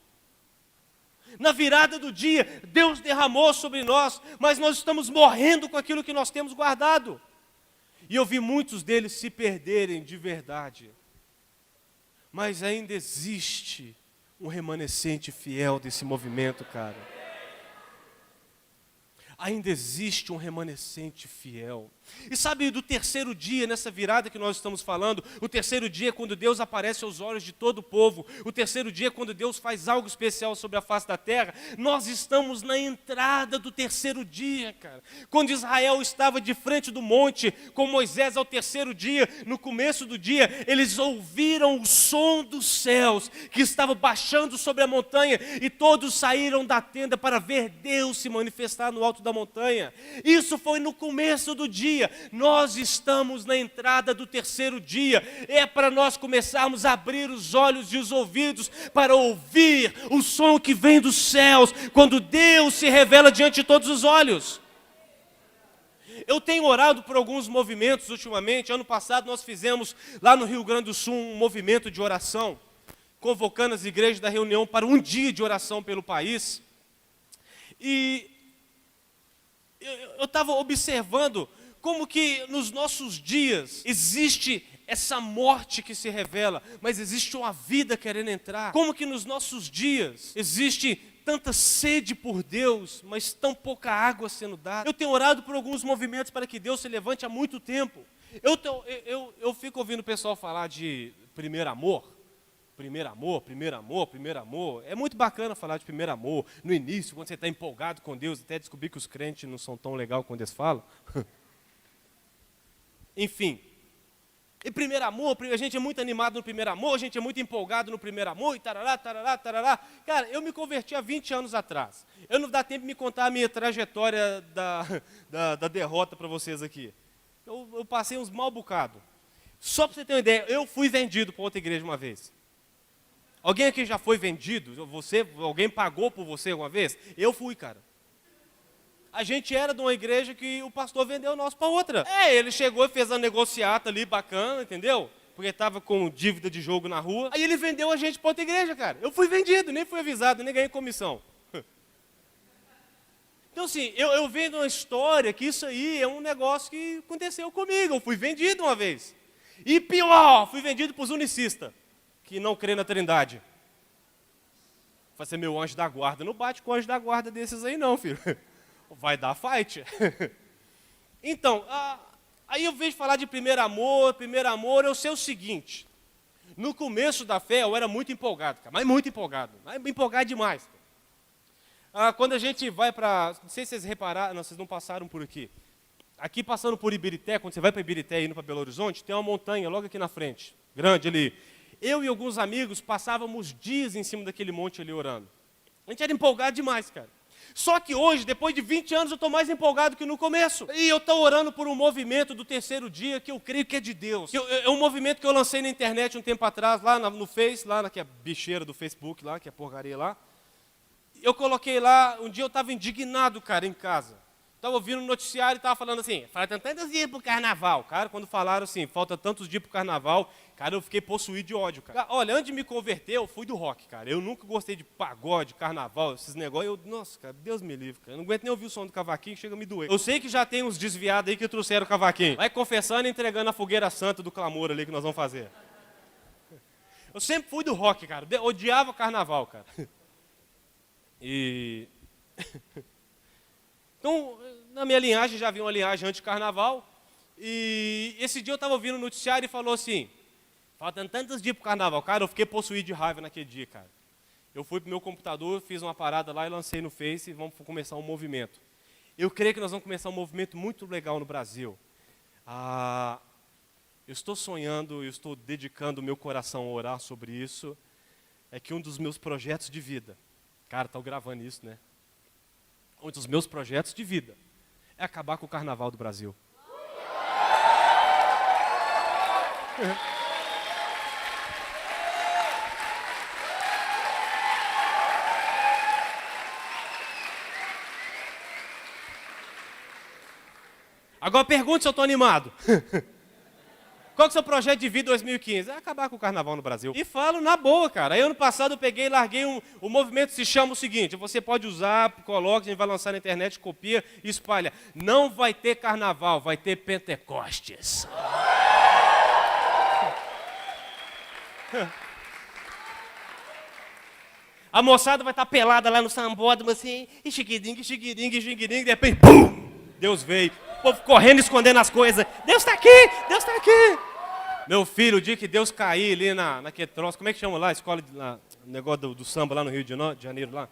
Na virada do dia, Deus derramou sobre nós, mas nós estamos morrendo com aquilo que nós temos guardado. E eu vi muitos deles se perderem de verdade. Mas ainda existe um remanescente fiel desse movimento, cara. Ainda existe um remanescente fiel. E sabe, do terceiro dia, nessa virada que nós estamos falando, o terceiro dia é quando Deus aparece aos olhos de todo o povo, o terceiro dia é quando Deus faz algo especial sobre a face da terra. Nós estamos na entrada do terceiro dia, cara. Quando Israel estava de frente do monte, com Moisés ao terceiro dia, no começo do dia, eles ouviram o som dos céus, que estava baixando sobre a montanha, e todos saíram da tenda para ver Deus se manifestar no alto da montanha. Isso foi no começo do dia. Nós estamos na entrada do terceiro dia. É para nós começarmos a abrir os olhos e os ouvidos para ouvir o som que vem dos céus, quando Deus se revela diante de todos os olhos. Eu tenho orado por alguns movimentos ultimamente. Ano passado nós fizemos lá no Rio Grande do Sul um movimento de oração, convocando as igrejas da reunião para um dia de oração pelo país. E eu estava observando como que nos nossos dias existe essa morte que se revela, mas existe uma vida querendo entrar. Como que nos nossos dias existe tanta sede por Deus, mas tão pouca água sendo dada. Eu tenho orado por alguns movimentos para que Deus se levante há muito tempo. Eu fico ouvindo o pessoal falar de primeiro amor. Primeiro amor, primeiro amor, primeiro amor. É muito bacana falar de primeiro amor no início, quando você está empolgado com Deus, até descobrir que os crentes não são tão legais quando eles falam. Enfim. E primeiro amor, a gente é muito animado no primeiro amor, a gente é muito empolgado no primeiro amor, e tarará, tarará, tarará. Cara, eu me converti há 20 anos atrás. Eu não dá tempo de me contar a minha trajetória da derrota para vocês aqui. Eu passei uns mal bocados. Só para você ter uma ideia, eu fui vendido para outra igreja uma vez. Alguém aqui já foi vendido? Alguém pagou por você alguma vez? Eu fui, cara. A gente era de uma igreja que o pastor vendeu nós para outra. Ele chegou e fez uma negociata ali bacana, entendeu? Porque estava com dívida de jogo na rua. Aí ele vendeu a gente para outra igreja, cara. Eu fui vendido, nem fui avisado, nem ganhei comissão. Então assim, eu vendo uma história que isso aí é um negócio que aconteceu comigo. Eu fui vendido uma vez. E pior, fui vendido para os unicistas, que não crê na Trindade. Vai ser meu anjo da guarda. Não bate com o anjo da guarda desses aí não, filho. Vai dar fight. Então, aí eu vejo falar de primeiro amor, eu sei o seguinte. No começo da fé eu era muito empolgado, cara, mas muito empolgado demais. Quando a gente vai para, não sei se vocês repararam, não, vocês não passaram por aqui. Aqui passando por Ibirité, quando você vai para Ibirité e indo para Belo Horizonte, tem uma montanha logo aqui na frente, grande ali. Eu e alguns amigos passávamos dias em cima daquele monte ali orando. A gente era empolgado demais, cara. Só que hoje, depois de 20 anos, eu estou mais empolgado que no começo. E eu estou orando por um movimento do terceiro dia que eu creio que é de Deus. É um movimento que eu lancei na internet um tempo atrás, lá no Face, lá que é bicheira do Facebook, lá, que é porcaria lá. eu coloquei lá, um dia eu estava indignado, cara, em casa. Estava ouvindo um noticiário e estava falando assim, faltam tantos dias para o carnaval. Cara, quando falaram assim, falta tantos dias para o carnaval, cara, eu fiquei possuído de ódio, cara. Olha, antes de me converter, eu fui do rock, cara. Eu nunca gostei de pagode, carnaval, esses negócios. Nossa, cara, Deus me livre, cara. Eu não aguento nem ouvir o som do cavaquinho, chega a me doer. Eu sei que já tem uns desviados aí que trouxeram o cavaquinho. Vai confessando e entregando a fogueira santa do clamor ali que nós vamos fazer. Eu sempre fui do rock, cara. Odiava carnaval, cara. E... Então, na minha linhagem, já havia uma linhagem anti-carnaval, e esse dia eu estava ouvindo o noticiário e falou assim, faltam tantos dias para o carnaval. Cara, eu fiquei possuído de raiva naquele dia, cara. Eu fui para o meu computador, fiz uma parada lá e lancei no Face e vamos começar um movimento. Eu creio que nós vamos começar um movimento muito legal no Brasil. Eu estou sonhando, eu estou dedicando o meu coração a orar sobre isso. É que um dos meus projetos de vida, cara, estou gravando isso, né? Um dos meus projetos de vida é acabar com o carnaval do Brasil. Agora pergunte se eu estou animado. Qual que é o seu projeto de vida 2015? É acabar com o carnaval no Brasil. E falo na boa, cara. Aí ano passado eu peguei e larguei o movimento se chama o seguinte, você pode usar, coloca, a gente vai lançar na internet, copia e espalha. Não vai ter carnaval, vai ter Pentecostes. A moçada vai estar pelada lá no sambódromo assim, e chiquiringue, chiquiringue, chiquiringue, de repente, BUM! Deus veio. O povo correndo, escondendo as coisas. Deus está aqui, Deus está aqui. Meu filho, o dia que Deus cair ali naquele troço, como é que chama lá? A escola, o negócio do samba lá no Rio de Janeiro, lá.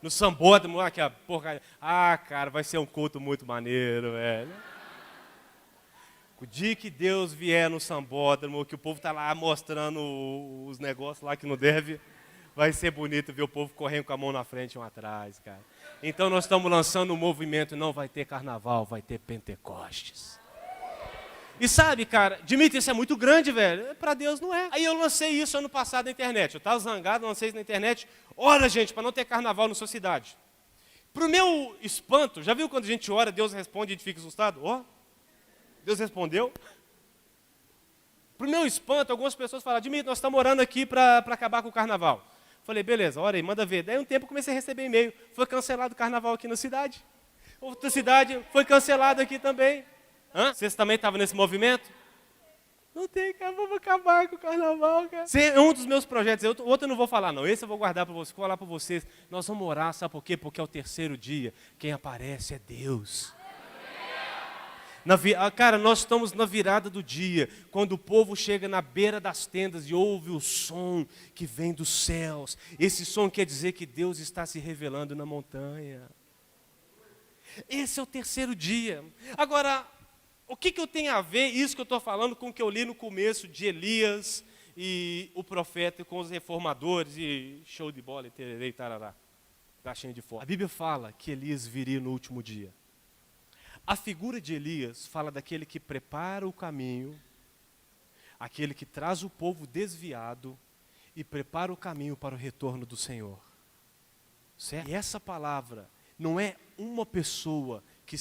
No sambódromo lá, que a porcaria. Ah, cara, vai ser um culto muito maneiro, velho. O dia que Deus vier no sambódromo, que o povo está lá mostrando os negócios lá que não deve, vai ser bonito ver o povo correndo com a mão na frente e um atrás, cara. Então nós estamos lançando um movimento, não vai ter carnaval, vai ter Pentecostes. E sabe, cara, Dimitri, isso é muito grande, velho. Para Deus não é. Aí eu lancei isso ano passado na internet. Eu estava zangado, lancei isso na internet. Ora, gente, para não ter carnaval na sua cidade. Para o meu espanto, já viu quando a gente ora, Deus responde e a gente fica assustado? Ó, Deus respondeu. Para o meu espanto, algumas pessoas falaram, Dimitri, nós estamos orando aqui para acabar com o carnaval. Falei, beleza, ora aí, manda ver. Daí um tempo eu comecei a receber e-mail. Foi cancelado o carnaval aqui na cidade. Outra cidade foi cancelado aqui também. Hã? Vocês também estavam nesse movimento? Não tem, cara, vamos acabar com o carnaval, cara. É um dos meus projetos. O outro eu não vou falar, não. Esse eu vou guardar para vocês, vou falar para vocês. Nós vamos orar, sabe por quê? Porque é o terceiro dia. Quem aparece é Deus. Cara, nós estamos na virada do dia, quando o povo chega na beira das tendas e ouve o som que vem dos céus. Esse som quer dizer que Deus está se revelando na montanha. Esse é o terceiro dia. Agora, o que eu tenho a ver isso que eu estou falando com o que eu li no começo de Elias e o profeta com os reformadores e show de bola e tererê e tarará, caixinha de fora. A Bíblia fala que Elias viria no último dia. A figura de Elias fala daquele que prepara o caminho, aquele que traz o povo desviado e prepara o caminho para o retorno do Senhor. Certo? E essa palavra não é uma pessoa que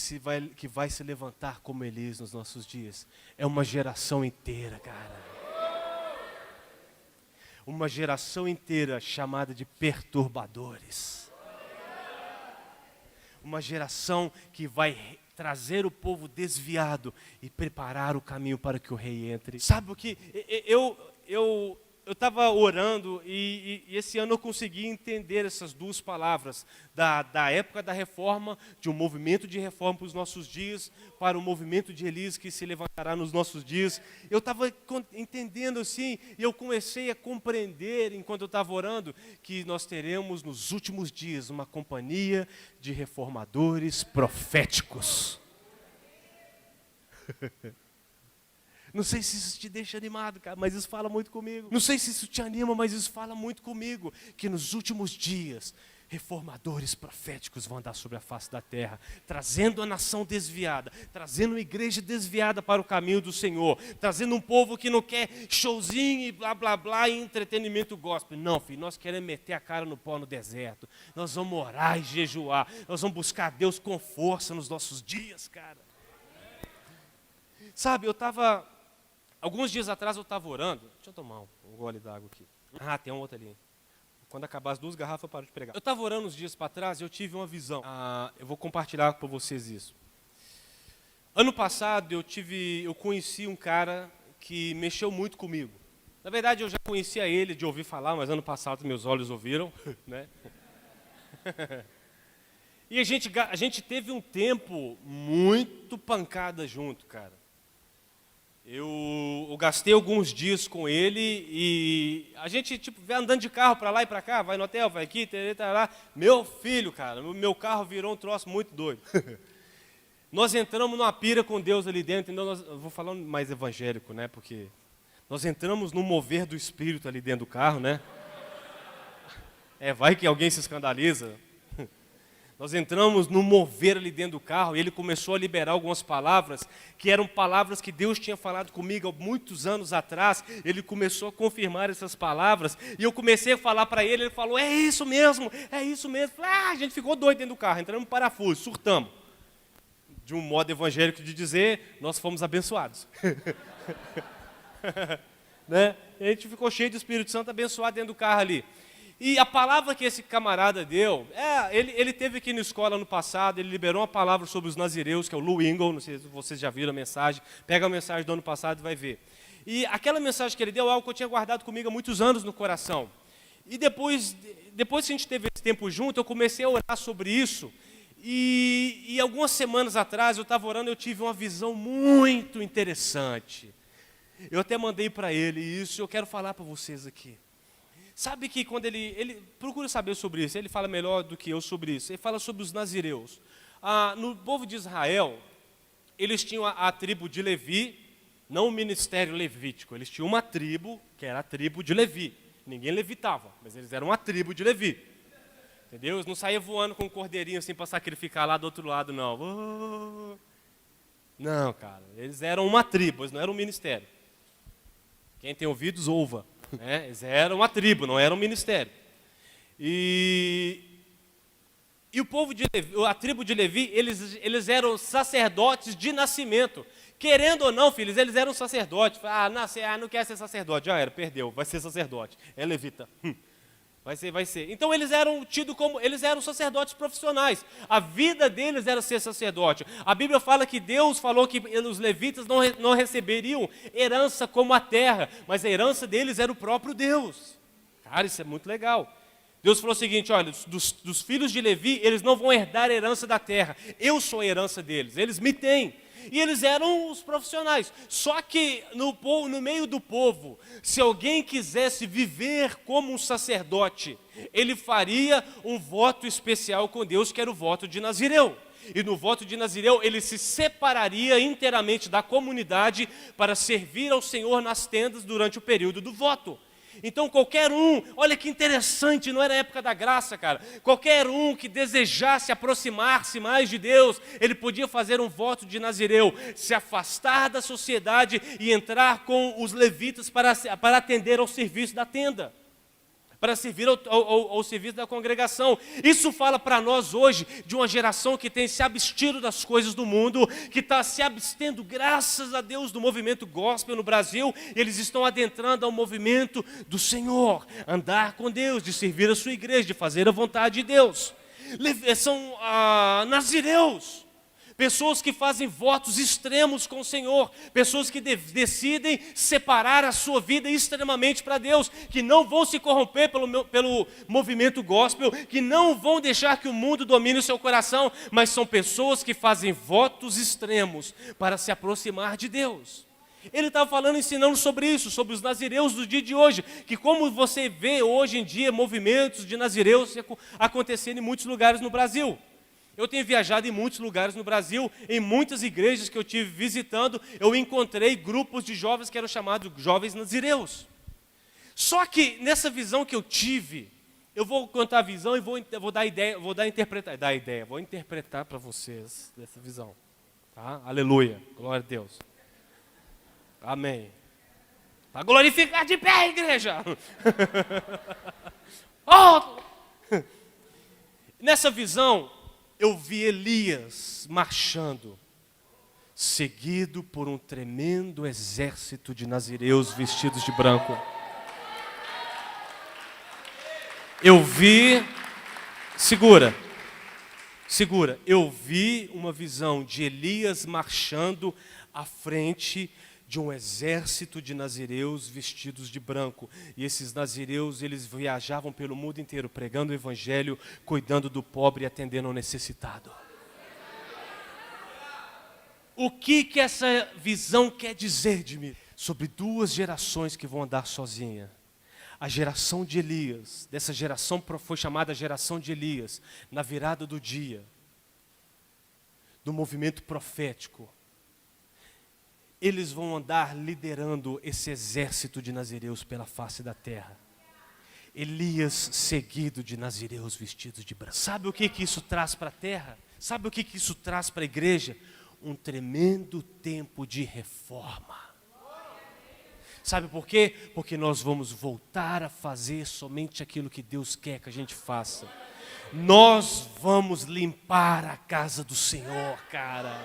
vai se levantar como Elias nos nossos dias. É uma geração inteira, cara. Uma geração inteira chamada de perturbadores. Uma geração que vai trazer o povo desviado e preparar o caminho para que o rei entre. Sabe o que? Eu estava orando e esse ano eu consegui entender essas duas palavras, da época da reforma, de um movimento de reforma para os nossos dias, para o movimento de Elias que se levantará nos nossos dias. Eu estava entendendo assim, e eu comecei a compreender, enquanto eu estava orando, que nós teremos nos últimos dias uma companhia de reformadores proféticos. Não sei se isso te deixa animado, cara, mas isso fala muito comigo. Não sei se isso te anima, mas isso fala muito comigo. Que nos últimos dias reformadores proféticos vão andar sobre a face da terra, trazendo a nação desviada, trazendo uma igreja desviada para o caminho do Senhor, trazendo um povo que não quer showzinho e blá, blá, blá, e entretenimento gospel. Não, filho, nós queremos meter a cara no pó no deserto, nós vamos orar e jejuar, nós vamos buscar Deus com força nos nossos dias, cara. Sabe, alguns dias atrás eu estava orando, deixa eu tomar um gole d'água aqui. Ah, tem um outro ali. Quando acabar as 2 garrafas, eu paro de pregar. Eu estava orando uns dias para trás e eu tive uma visão. Eu vou compartilhar com vocês isso. Ano passado, eu conheci um cara que mexeu muito comigo. Na verdade, eu já conhecia ele de ouvir falar, mas ano passado meus olhos ouviram, né? E a gente teve um tempo muito pancada junto, cara. Eu gastei alguns dias com ele e a gente vai andando de carro para lá e para cá, vai no hotel, vai aqui, tá lá. Meu filho, cara, meu carro virou um troço muito doido. Nós entramos numa pira com Deus ali dentro, então eu vou falando mais evangélico, né? Porque nós entramos no mover do Espírito ali dentro do carro, né? Vai que alguém se escandaliza. Nós entramos no mover ali dentro do carro e ele começou a liberar algumas palavras que eram palavras que Deus tinha falado comigo há muitos anos atrás. Ele começou a confirmar essas palavras e eu comecei a falar para ele, ele falou, é isso mesmo. A gente ficou doido dentro do carro, entramos no parafuso, surtamos. De um modo evangélico de dizer, nós fomos abençoados. Né? A gente ficou cheio do Espírito Santo abençoado dentro do carro ali. E a palavra que esse camarada deu, ele teve aqui na escola no passado, ele liberou uma palavra sobre os nazireus, que é o Lou Engle, não sei se vocês já viram a mensagem, pega a mensagem do ano passado e vai ver. E aquela mensagem que ele deu é algo que eu tinha guardado comigo há muitos anos no coração. E depois que a gente teve esse tempo junto, eu comecei a orar sobre isso, e algumas semanas atrás eu estava orando e eu tive uma visão muito interessante. Eu até mandei para ele isso, eu quero falar para vocês aqui. Sabe que quando ele procura saber sobre isso, ele fala melhor do que eu sobre isso. Ele fala sobre os nazireus. No povo de Israel, eles tinham a tribo de Levi, não o ministério levítico. Eles tinham uma tribo, que era a tribo de Levi. Ninguém levitava, mas eles eram uma tribo de Levi. Entendeu? Eles não saíam voando com um cordeirinho assim para sacrificar lá do outro lado, não. Não, cara. Eles eram uma tribo, eles não eram um ministério. Quem tem ouvidos, ouva. Eles eram uma tribo, não era um ministério. E o povo de Levi, a tribo de Levi, eles eram sacerdotes de nascimento. Querendo ou não, filhos, eles eram sacerdotes. Não quer ser sacerdote, já era, perdeu, vai ser sacerdote. É levita. Vai ser. Então eles eram tidos como, eles eram sacerdotes profissionais. A vida deles era ser sacerdote. A Bíblia fala que Deus falou que os levitas não receberiam herança como a terra, mas a herança deles era o próprio Deus. Cara, isso é muito legal. Deus falou o seguinte, olha, dos filhos de Levi, eles não vão herdar a herança da terra. Eu sou a herança deles, eles me têm. E eles eram os profissionais. Só que no meio do povo, se alguém quisesse viver como um sacerdote, ele faria um voto especial com Deus, que era o voto de Nazireu. E no voto de Nazireu, ele se separaria inteiramente da comunidade para servir ao Senhor nas tendas durante o período do voto. Então qualquer um, olha que interessante, não era a época da graça, cara. Qualquer um que desejasse aproximar-se mais de Deus, ele podia fazer um voto de Nazireu, se afastar da sociedade e entrar com os levitas para atender ao serviço da tenda, para servir ao serviço da congregação. Isso fala para nós hoje de uma geração que tem se abstido das coisas do mundo, que está se abstendo, graças a Deus, do movimento gospel no Brasil. Eles estão adentrando ao movimento do Senhor, andar com Deus, de servir a sua igreja, de fazer a vontade de Deus. São nazireus. Pessoas que fazem votos extremos com o Senhor, pessoas que decidem separar a sua vida extremamente para Deus, que não vão se corromper pelo movimento gospel, que não vão deixar que o mundo domine o seu coração, mas são pessoas que fazem votos extremos para se aproximar de Deus. Ele estava falando, ensinando sobre isso, sobre os nazireus do dia de hoje, que como você vê hoje em dia movimentos de nazireus acontecendo em muitos lugares no Brasil. Eu tenho viajado em muitos lugares no Brasil, em muitas igrejas que eu tive visitando, eu encontrei grupos de jovens que eram chamados jovens nazireus. Só que nessa visão que eu tive, eu vou contar a visão e vou dar ideia, vou interpretar para vocês dessa visão. Tá? Aleluia, glória a Deus. Amém. Para glorificar de pé, igreja. Oh! Nessa visão, eu vi Elias marchando, seguido por um tremendo exército de nazireus vestidos de branco. Eu vi, segura, eu vi uma visão de Elias marchando à frente de um exército de nazireus vestidos de branco. E esses nazireus, eles viajavam pelo mundo inteiro, pregando o evangelho, cuidando do pobre e atendendo ao necessitado. O que essa visão quer dizer de mim? Sobre duas gerações que vão andar sozinhas. A geração de Elias, dessa geração foi chamada geração de Elias, na virada do dia, do movimento profético. Eles vão andar liderando esse exército de nazireus pela face da terra. Elias seguido de nazireus vestidos de branco. Sabe o que isso traz para a terra? Sabe o que isso traz para a igreja? Um tremendo tempo de reforma. Sabe por quê? Porque nós vamos voltar a fazer somente aquilo que Deus quer que a gente faça. Nós vamos limpar a casa do Senhor, cara.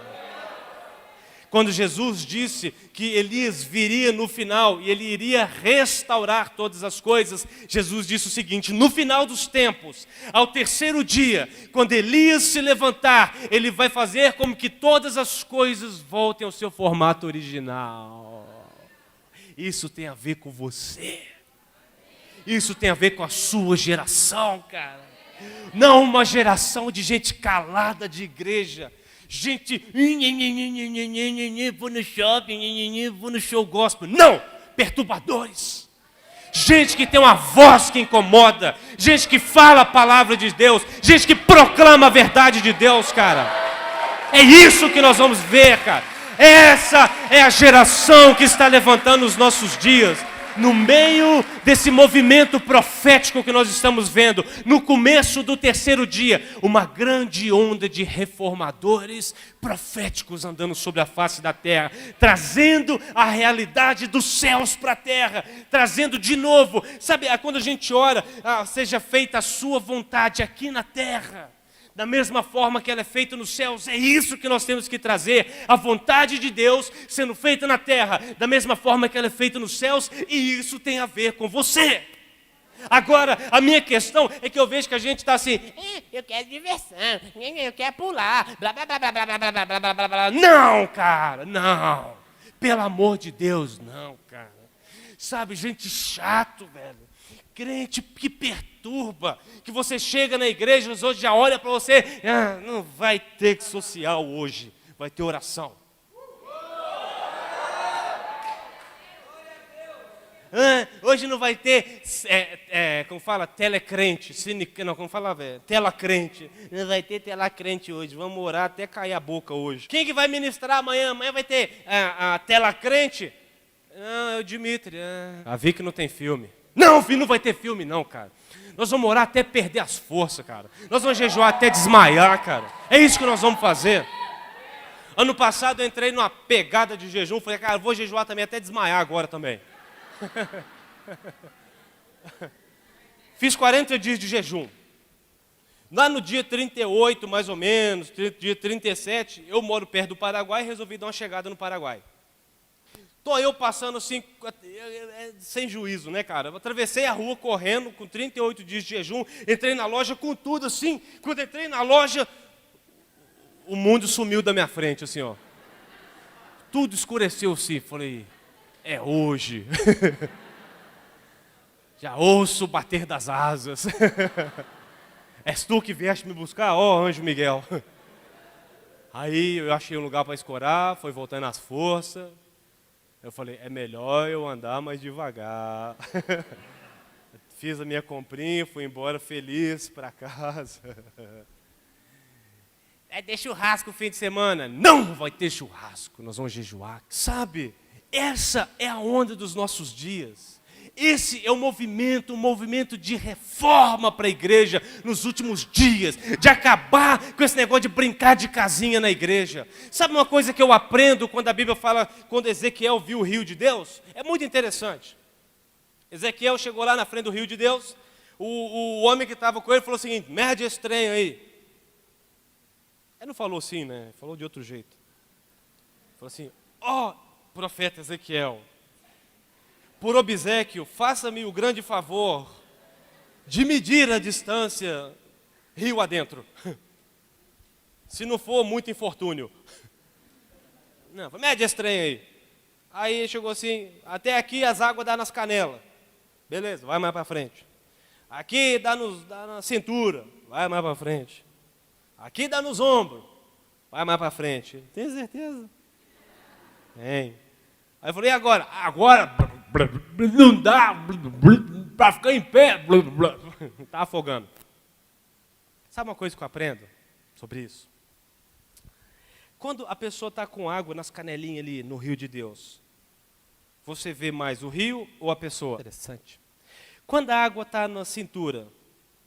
Quando Jesus disse que Elias viria no final e ele iria restaurar todas as coisas, Jesus disse o seguinte: no final dos tempos, ao terceiro dia, quando Elias se levantar, ele vai fazer como que todas as coisas voltem ao seu formato original. Isso tem a ver com você. Isso tem a ver com a sua geração, cara. Não uma geração de gente calada de igreja. Gente, vou no shopping, vou no show gospel. Não! Perturbadores. Gente que tem uma voz que incomoda. Gente que fala a palavra de Deus. Gente que proclama a verdade de Deus, cara. É isso que nós vamos ver, cara. Essa é a geração que está levantando os nossos dias. No meio desse movimento profético que nós estamos vendo, no começo do terceiro dia, uma grande onda de reformadores proféticos andando sobre a face da terra, trazendo a realidade dos céus para a terra, trazendo de novo, sabe, quando a gente ora, seja feita a sua vontade aqui na terra, da mesma forma que ela é feita nos céus. É isso que nós temos que trazer, a vontade de Deus sendo feita na terra, da mesma forma que ela é feita nos céus, e isso tem a ver com você. Agora, a minha questão é que eu vejo que a gente está assim, eu quero diversão, eu quero pular, blá, blá, blá, blá, blá, blá, blá, blá, blá, blá. Não, cara, não. Pelo amor de Deus, não, cara. Sabe, gente chato, velho. Crente que perturba, que você chega na igreja, os outros já olham para você, não vai ter social hoje, vai ter oração. Hoje não vai ter, como fala, telecrente, como fala, telacrente. Não vai ter telacrente hoje, vamos orar até cair a boca hoje. Quem que vai ministrar amanhã? Amanhã vai ter a telacrente? Não, é o Dimitri. A Vicky não tem filme. Não, filho, não vai ter filme não, cara. Nós vamos orar até perder as forças, cara. Nós vamos jejuar até desmaiar, cara. É isso que nós vamos fazer. Ano passado eu entrei numa pegada de jejum. Falei, cara, eu vou jejuar também até desmaiar agora também. Fiz 40 dias de jejum. Lá no dia 38, mais ou menos, dia 37, eu moro perto do Paraguai e resolvi dar uma chegada no Paraguai. Estou eu passando assim, sem juízo, né, cara? Eu atravessei a rua correndo, com 38 dias de jejum, entrei na loja com tudo assim. Quando entrei na loja, o mundo sumiu da minha frente, assim, ó. Tudo escureceu assim, falei, é hoje. Já ouço o bater das asas. És tu que vieste me buscar? Ó, anjo Miguel. Aí eu achei um lugar para escorar, foi voltando as forças. Eu falei, é melhor eu andar mais devagar. Fiz a minha comprinha, fui embora feliz para casa. É ter churrasco no fim de semana? Não vai ter churrasco, nós vamos jejuar. Sabe, essa é a onda dos nossos dias. Esse é um movimento de reforma para a igreja nos últimos dias, de acabar com esse negócio de brincar de casinha na igreja. Sabe uma coisa que eu aprendo quando a Bíblia fala, quando Ezequiel viu o rio de Deus? É muito interessante. Ezequiel chegou lá na frente do rio de Deus, o homem que estava com ele falou o seguinte: mede esse trem aí. Ele não falou assim, né? Falou de outro jeito. Falou assim: ó, profeta Ezequiel, por obséquio, faça-me o grande favor de medir a distância rio adentro. Se não for muito infortúnio. Não, mede esse trem aí. Aí chegou assim, até aqui as águas dão nas canelas. Beleza, vai mais para frente. Aqui dá na cintura, vai mais para frente. Aqui dá nos ombros, vai mais para frente. Tem certeza? Tem. Aí eu falei, e agora? Agora não dá para ficar em pé. Está afogando. Sabe uma coisa que eu aprendo sobre isso? Quando a pessoa está com água nas canelinhas ali no rio de Deus, você vê mais o rio ou a pessoa? Interessante. Quando a água está na cintura,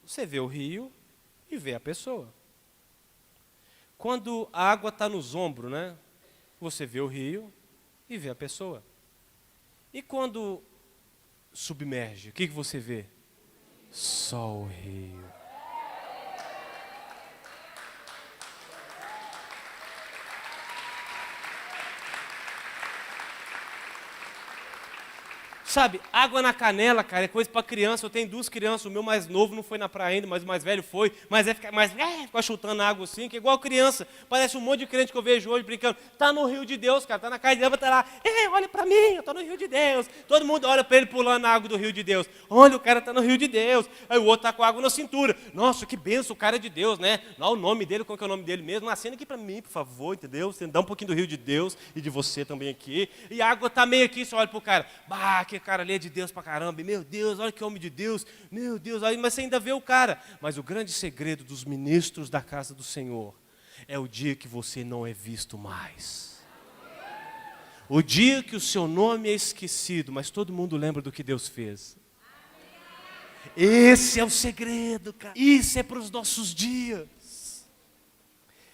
você vê o rio e vê a pessoa. Quando a água está nos ombros, né? Você vê o rio e vê a pessoa. E quando submerge, o que você vê? Só o rio. Sabe, água na canela, cara, é coisa para criança. Eu tenho 2 crianças, o meu mais novo não foi na praia ainda, mas o mais velho foi. Mas fica chutando água assim, que é igual criança. Parece um monte de crente que eu vejo hoje brincando. Tá no rio de Deus, cara, tá na casa de Deus, tá lá. Olha para mim, eu tô no rio de Deus. Todo mundo olha para ele pulando na água do rio de Deus. Olha, o cara tá no rio de Deus. Aí o outro tá com água na cintura. Nossa, que benção, o cara é de Deus, né? Olha o nome dele, qual que é o nome dele mesmo? Acena aqui para mim, por favor, entendeu? Você dá um pouquinho do rio de Deus e de você também aqui. E a água tá meio aqui, você olha pro cara. Bah, que cara ali é de Deus pra caramba, meu Deus, olha que homem de Deus, meu Deus, aí, mas você ainda vê o cara. Mas o grande segredo dos ministros da casa do Senhor é o dia que você não é visto mais. O dia que o seu nome é esquecido, mas todo mundo lembra do que Deus fez. Esse é o segredo, cara. Isso é para os nossos dias.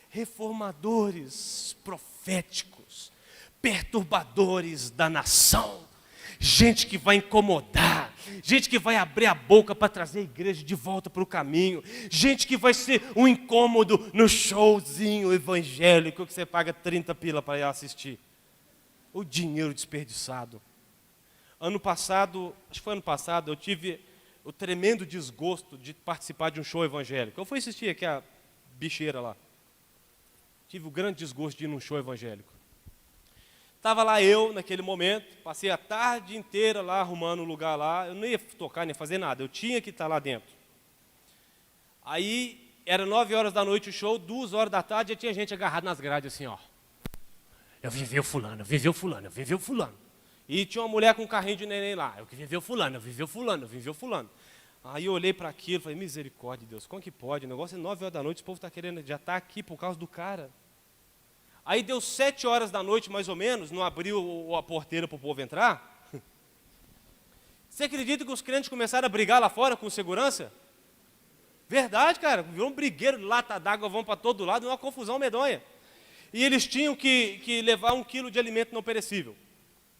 Reformadores proféticos, perturbadores da nação. Gente que vai incomodar, gente que vai abrir a boca para trazer a igreja de volta para o caminho, gente que vai ser um incômodo no showzinho evangélico que você paga 30 pila para ir assistir. O dinheiro desperdiçado. Ano passado, acho que foi ano passado, eu tive o tremendo desgosto de participar de um show evangélico. Eu fui assistir aqui a bicheira lá. Tive o grande desgosto de ir num show evangélico. Estava lá eu, naquele momento, passei a tarde inteira lá arrumando um lugar lá. Eu não ia tocar nem fazer nada, eu tinha que estar lá dentro. Aí, era 9 horas da noite o show, 2 horas da tarde, já tinha gente agarrada nas grades assim, ó. Eu vim ver o fulano, eu vim ver o fulano, eu vim ver o fulano. E tinha uma mulher com um carrinho de neném lá. Eu vim ver o fulano, eu vim ver o fulano, eu vim ver o fulano. Aí eu olhei para aquilo e falei, misericórdia de Deus, como que pode? O negócio é 9 horas da noite, o povo está querendo, já está aqui por causa do cara. Aí deu 7 horas da noite, mais ou menos, não abriu a porteira para o povo entrar. Você acredita que os crentes começaram a brigar lá fora com segurança? Verdade, cara, virou um brigueiro, lata d'água, vão para todo lado, uma confusão medonha. E eles tinham que levar 1 quilo de alimento não perecível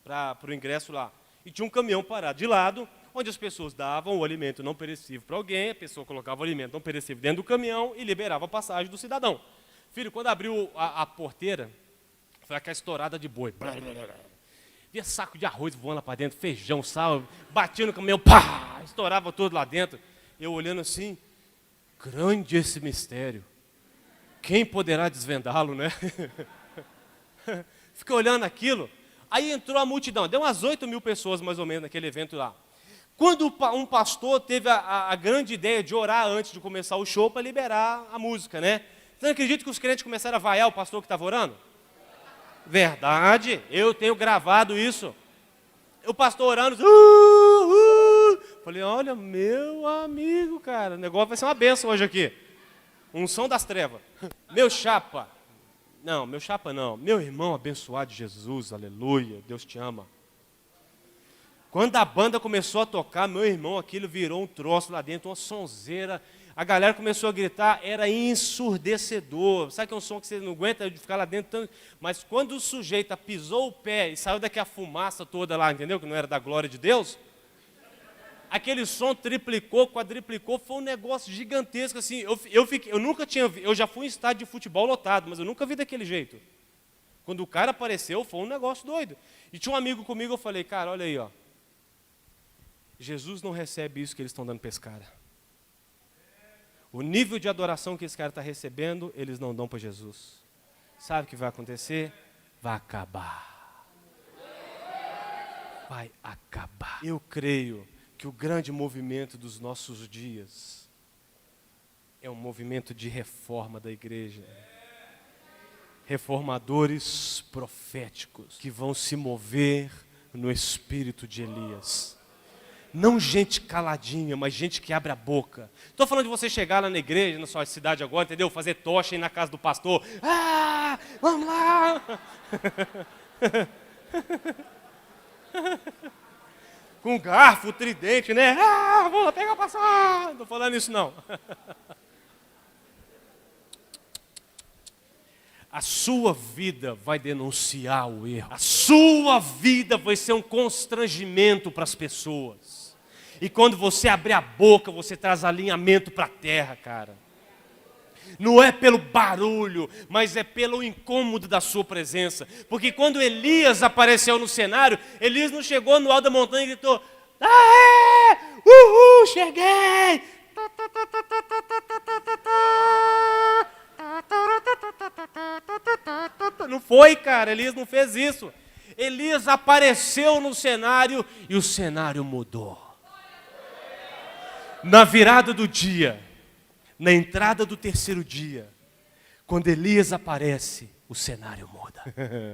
para o ingresso lá. E tinha um caminhão parado de lado, onde as pessoas davam o alimento não perecível para alguém, a pessoa colocava o alimento não perecível dentro do caminhão e liberava a passagem do cidadão. Filho, quando abriu a porteira, foi aquela estourada de boi. Via saco de arroz voando lá para dentro, feijão, sal, batia no caminhão, pá, estourava tudo lá dentro. Eu olhando assim, grande esse mistério. Quem poderá desvendá-lo, né? Fiquei olhando aquilo, aí entrou a multidão, deu umas 8 mil pessoas mais ou menos naquele evento lá. Quando um pastor teve a grande ideia de orar antes de começar o show para liberar a música, né? Você não acredita que os crentes começaram a vaiar o pastor que estava orando? Verdade, eu tenho gravado isso. O pastor orando, falei, olha, meu amigo, cara, o negócio vai ser uma bênção hoje aqui. Unção das trevas. Meu chapa não, meu irmão abençoado de Jesus, aleluia, Deus te ama. Quando a banda começou a tocar, meu irmão, aquilo virou um troço lá dentro, uma sonzeira. A galera começou a gritar, era ensurdecedor. Sabe que é um som que você não aguenta de ficar lá dentro? Mas quando o sujeito pisou o pé e saiu daqui a fumaça toda lá, entendeu? Que não era da glória de Deus. Aquele som triplicou, quadriplicou, foi um negócio gigantesco assim. Eu nunca tinha vi, eu já fui em estádio de futebol lotado, mas eu nunca vi daquele jeito. Quando o cara apareceu, foi um negócio doido. E tinha um amigo comigo, eu falei, cara, olha aí, ó. Jesus não recebe isso que eles estão dando para esse cara. O nível de adoração que esse cara está recebendo, eles não dão para Jesus. Sabe o que vai acontecer? Vai acabar. Vai acabar. Eu creio que o grande movimento dos nossos dias é um movimento de reforma da igreja. Reformadores proféticos que vão se mover no espírito de Elias. Não gente caladinha, mas gente que abre a boca. Estou falando de você chegar lá na igreja, na sua cidade agora, entendeu? Fazer tocha aí na casa do pastor. Ah, vamos lá! Com garfo, tridente, né? Ah, vamos lá pegar o pastor! Não estou falando isso não. A sua vida vai denunciar o erro. A sua vida vai ser um constrangimento para as pessoas. E quando você abrir a boca, você traz alinhamento para a terra, cara. Não é pelo barulho, mas é pelo incômodo da sua presença. Porque quando Elias apareceu no cenário, Elias não chegou no alto da montanha e gritou, ah, uhul, cheguei! Não foi, cara, Elias não fez isso. Elias apareceu no cenário e o cenário mudou. Na virada do dia, na entrada do terceiro dia, quando Elias aparece, o cenário muda.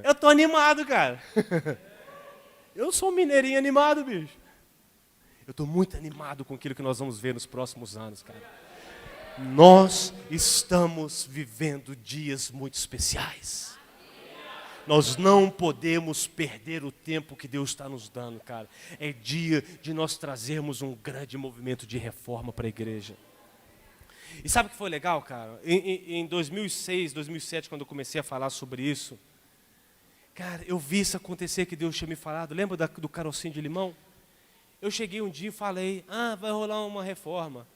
Eu tô animado, cara. Eu sou um mineirinho animado, bicho. Eu tô muito animado com aquilo que nós vamos ver nos próximos anos, cara. Nós estamos vivendo dias muito especiais. Nós não podemos perder o tempo que Deus está nos dando, cara. É dia de nós trazermos um grande movimento de reforma para a igreja. E sabe o que foi legal, cara? Em 2006, 2007, quando eu comecei a falar sobre isso, cara, eu vi isso acontecer que Deus tinha me falado. Lembra do carocinho de limão? Eu cheguei um dia e falei, vai rolar uma reforma.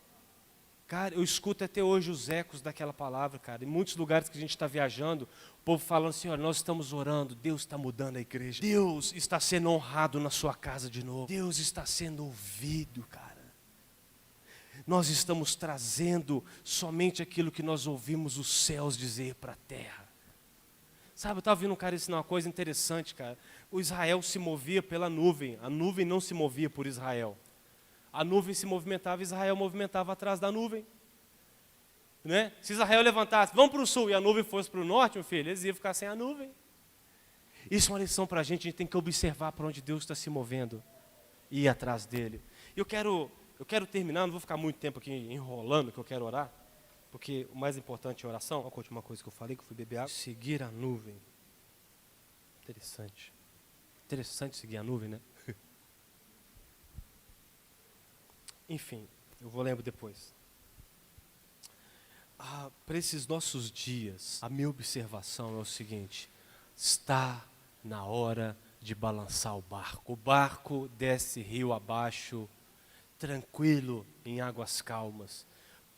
Cara, eu escuto até hoje os ecos daquela palavra, cara. Em muitos lugares que a gente está viajando, o povo falando assim, olha, nós estamos orando, Deus está mudando a igreja. Deus está sendo honrado na sua casa de novo. Deus está sendo ouvido, cara. Nós estamos trazendo somente aquilo que nós ouvimos os céus dizer para a terra. Sabe, eu estava ouvindo um cara ensinar uma coisa interessante, cara. O Israel se movia pela nuvem, a nuvem não se movia por Israel. A nuvem se movimentava, Israel movimentava atrás da nuvem. Né? Se Israel levantasse, vamos para o sul, e a nuvem fosse para o norte, meu filho, eles iam ficar sem a nuvem. Isso é uma lição para a gente tem que observar para onde Deus está se movendo e ir atrás dele. E eu quero terminar, não vou ficar muito tempo aqui enrolando, que eu quero orar, porque o mais importante é a oração. Olha a última coisa que eu falei, que eu fui beber água. Seguir a nuvem. Interessante. Interessante seguir a nuvem, né? Enfim, eu vou lembrar depois. Para esses nossos dias, a minha observação é o seguinte: está na hora de balançar o barco. O barco desce rio abaixo, tranquilo em águas calmas,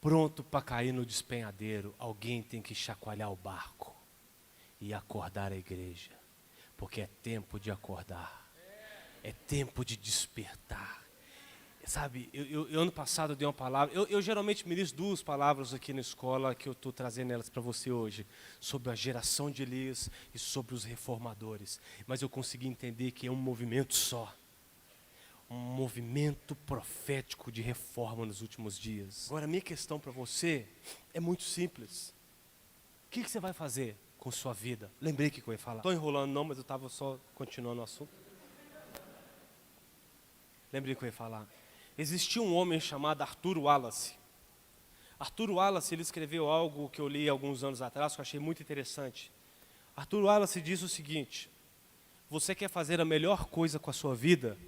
pronto para cair no despenhadeiro. Alguém tem que chacoalhar o barco e acordar a igreja, porque é tempo de acordar, é tempo de despertar. Sabe, eu ano passado eu dei uma palavra, eu geralmente ministro 2 palavras aqui na escola, que eu estou trazendo elas para você hoje, sobre a geração de Elias e sobre os reformadores. Mas eu consegui entender que é um movimento só, um movimento profético de reforma nos últimos dias. Agora, a minha questão para você é muito simples. O que você vai fazer com sua vida? Lembrei que eu ia falar. Estou enrolando não, mas eu estava só continuando o assunto. Lembrei que eu ia falar. Existia um homem chamado Arthur Wallace. Arthur Wallace, ele escreveu algo que eu li alguns anos atrás, que eu achei muito interessante. Arthur Wallace diz o seguinte: você quer fazer a melhor coisa com a sua vida?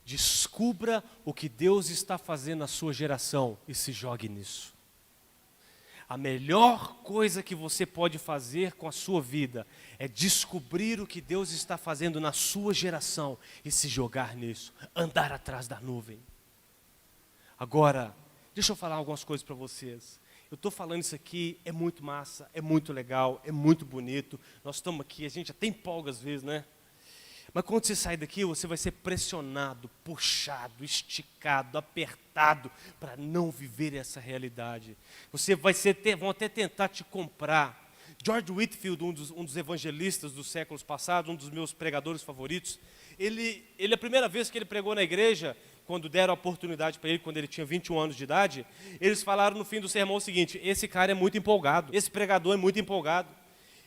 Descubra o que Deus está fazendo na sua geração e se jogue nisso. A melhor coisa que você pode fazer com a sua vida é descobrir o que Deus está fazendo na sua geração e se jogar nisso, andar atrás da nuvem. Agora, deixa eu falar algumas coisas para vocês. Eu estou falando isso aqui, é muito massa, é muito legal, é muito bonito. Nós estamos aqui, a gente até empolga às vezes, né? Mas quando você sair daqui, você vai ser pressionado, puxado, esticado, apertado para não viver essa realidade. Você vai vão até tentar te comprar. George Whitefield, um dos evangelistas dos séculos passados, um dos meus pregadores favoritos, ele a primeira vez que ele pregou na igreja, quando deram a oportunidade para ele, quando ele tinha 21 anos de idade, eles falaram no fim do sermão o seguinte: esse cara é muito empolgado, esse pregador é muito empolgado.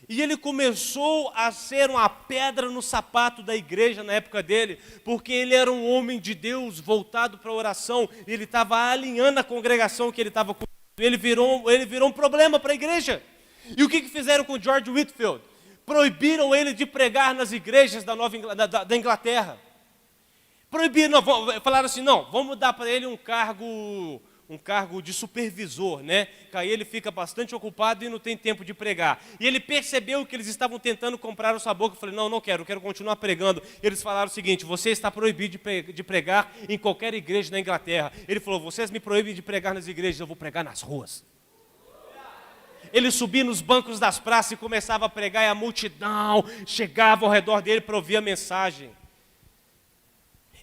E ele começou a ser uma pedra no sapato da igreja na época dele, porque ele era um homem de Deus voltado para a oração, e ele estava alinhando a congregação que ele estava com. Ele virou um problema para a igreja. E o que fizeram com George Whitefield? Proibiram ele de pregar nas igrejas da Inglaterra. Proibiram, falaram assim, não, vamos dar para ele um cargo de supervisor, né? Que aí ele fica bastante ocupado e não tem tempo de pregar. E ele percebeu que eles estavam tentando comprar a sua boca. Eu falei, não quero continuar pregando. Eles falaram o seguinte: você está proibido de pregar em qualquer igreja na Inglaterra. Ele falou, vocês me proíbem de pregar nas igrejas, eu vou pregar nas ruas. Ele subia nos bancos das praças e começava a pregar, e a multidão chegava ao redor dele para ouvir a mensagem.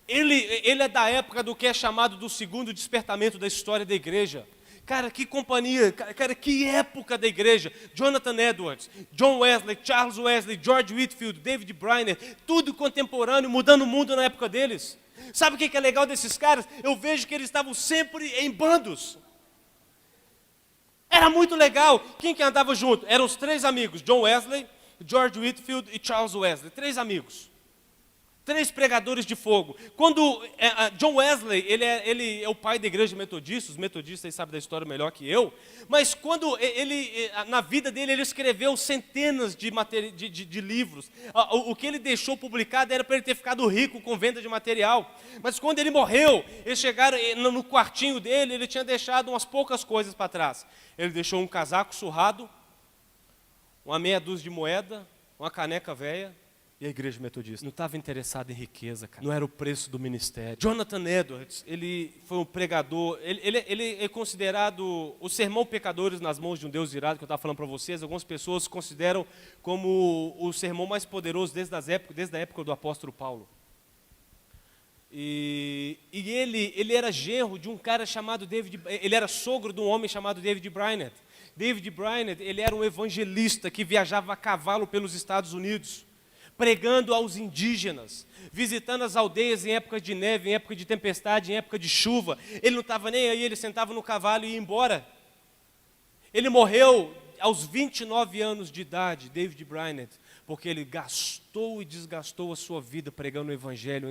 Ele é da época do que é chamado do segundo despertamento da história da igreja. Cara, que companhia, cara, que época da igreja. Jonathan Edwards, John Wesley, Charles Wesley, George Whitefield, David Brainerd, tudo contemporâneo, mudando o mundo na época deles. Sabe o que é legal desses caras? Eu vejo que eles estavam sempre em bandos. Era muito legal. Quem que andava junto? Eram os três amigos, John Wesley, George Whitefield e Charles Wesley. Três amigos. Três pregadores de fogo. Quando John Wesley, ele é o pai da igreja metodista, os metodistas sabem da história melhor que eu, mas quando na vida dele, ele escreveu centenas de livros. O que ele deixou publicado era para ele ter ficado rico com venda de material. Mas quando ele morreu, eles chegaram no quartinho dele, ele tinha deixado umas poucas coisas para trás. Ele deixou um casaco surrado, uma meia dúzia de moeda, uma caneca velha. E a igreja metodista não estava interessada em riqueza, cara. Não era o preço do ministério. Jonathan Edwards, ele foi um pregador, ele é considerado o sermão Pecadores nas Mãos de um Deus Irado, que eu estava falando para vocês. Algumas pessoas consideram como o sermão mais poderoso desde a época do apóstolo Paulo. E ele era genro de um cara chamado ele era sogro de um homem chamado David Brainerd. David Brainerd, ele era um evangelista que viajava a cavalo pelos Estados Unidos, pregando aos indígenas, visitando as aldeias em época de neve, em época de tempestade, em época de chuva. Ele não estava nem aí, ele sentava no cavalo e ia embora. Ele morreu aos 29 anos de idade, David Brainerd, porque ele gastou e desgastou a sua vida pregando o evangelho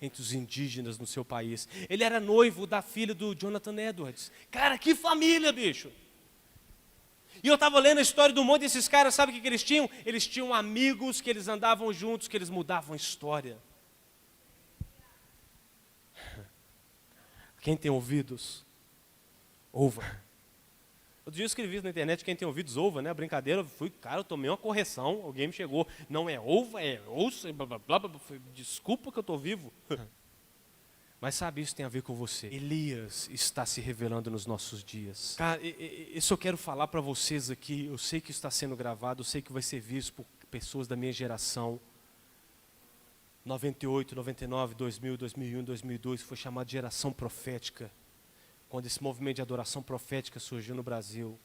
entre os indígenas no seu país. Ele era noivo da filha do Jonathan Edwards. Cara, que família, bicho! E eu estava lendo a história do monte desses caras, sabe o que eles tinham? Eles tinham amigos que eles andavam juntos, que eles mudavam a história. Quem tem ouvidos, ouva. Outro dia eu escrevi isso na internet, quem tem ouvidos, ouva, né? A brincadeira, eu tomei uma correção, alguém me chegou, não é ouva, é ouça, blá, blá, blá, blá. Desculpa que eu estou vivo. Mas sabe, isso tem a ver com você. Elias está se revelando nos nossos dias. Cara, isso eu quero falar para vocês aqui. Eu sei que está sendo gravado, eu sei que vai ser visto por pessoas da minha geração. 98, 99, 2000, 2001, 2002, foi chamado de geração profética. Quando esse movimento de adoração profética surgiu no Brasil.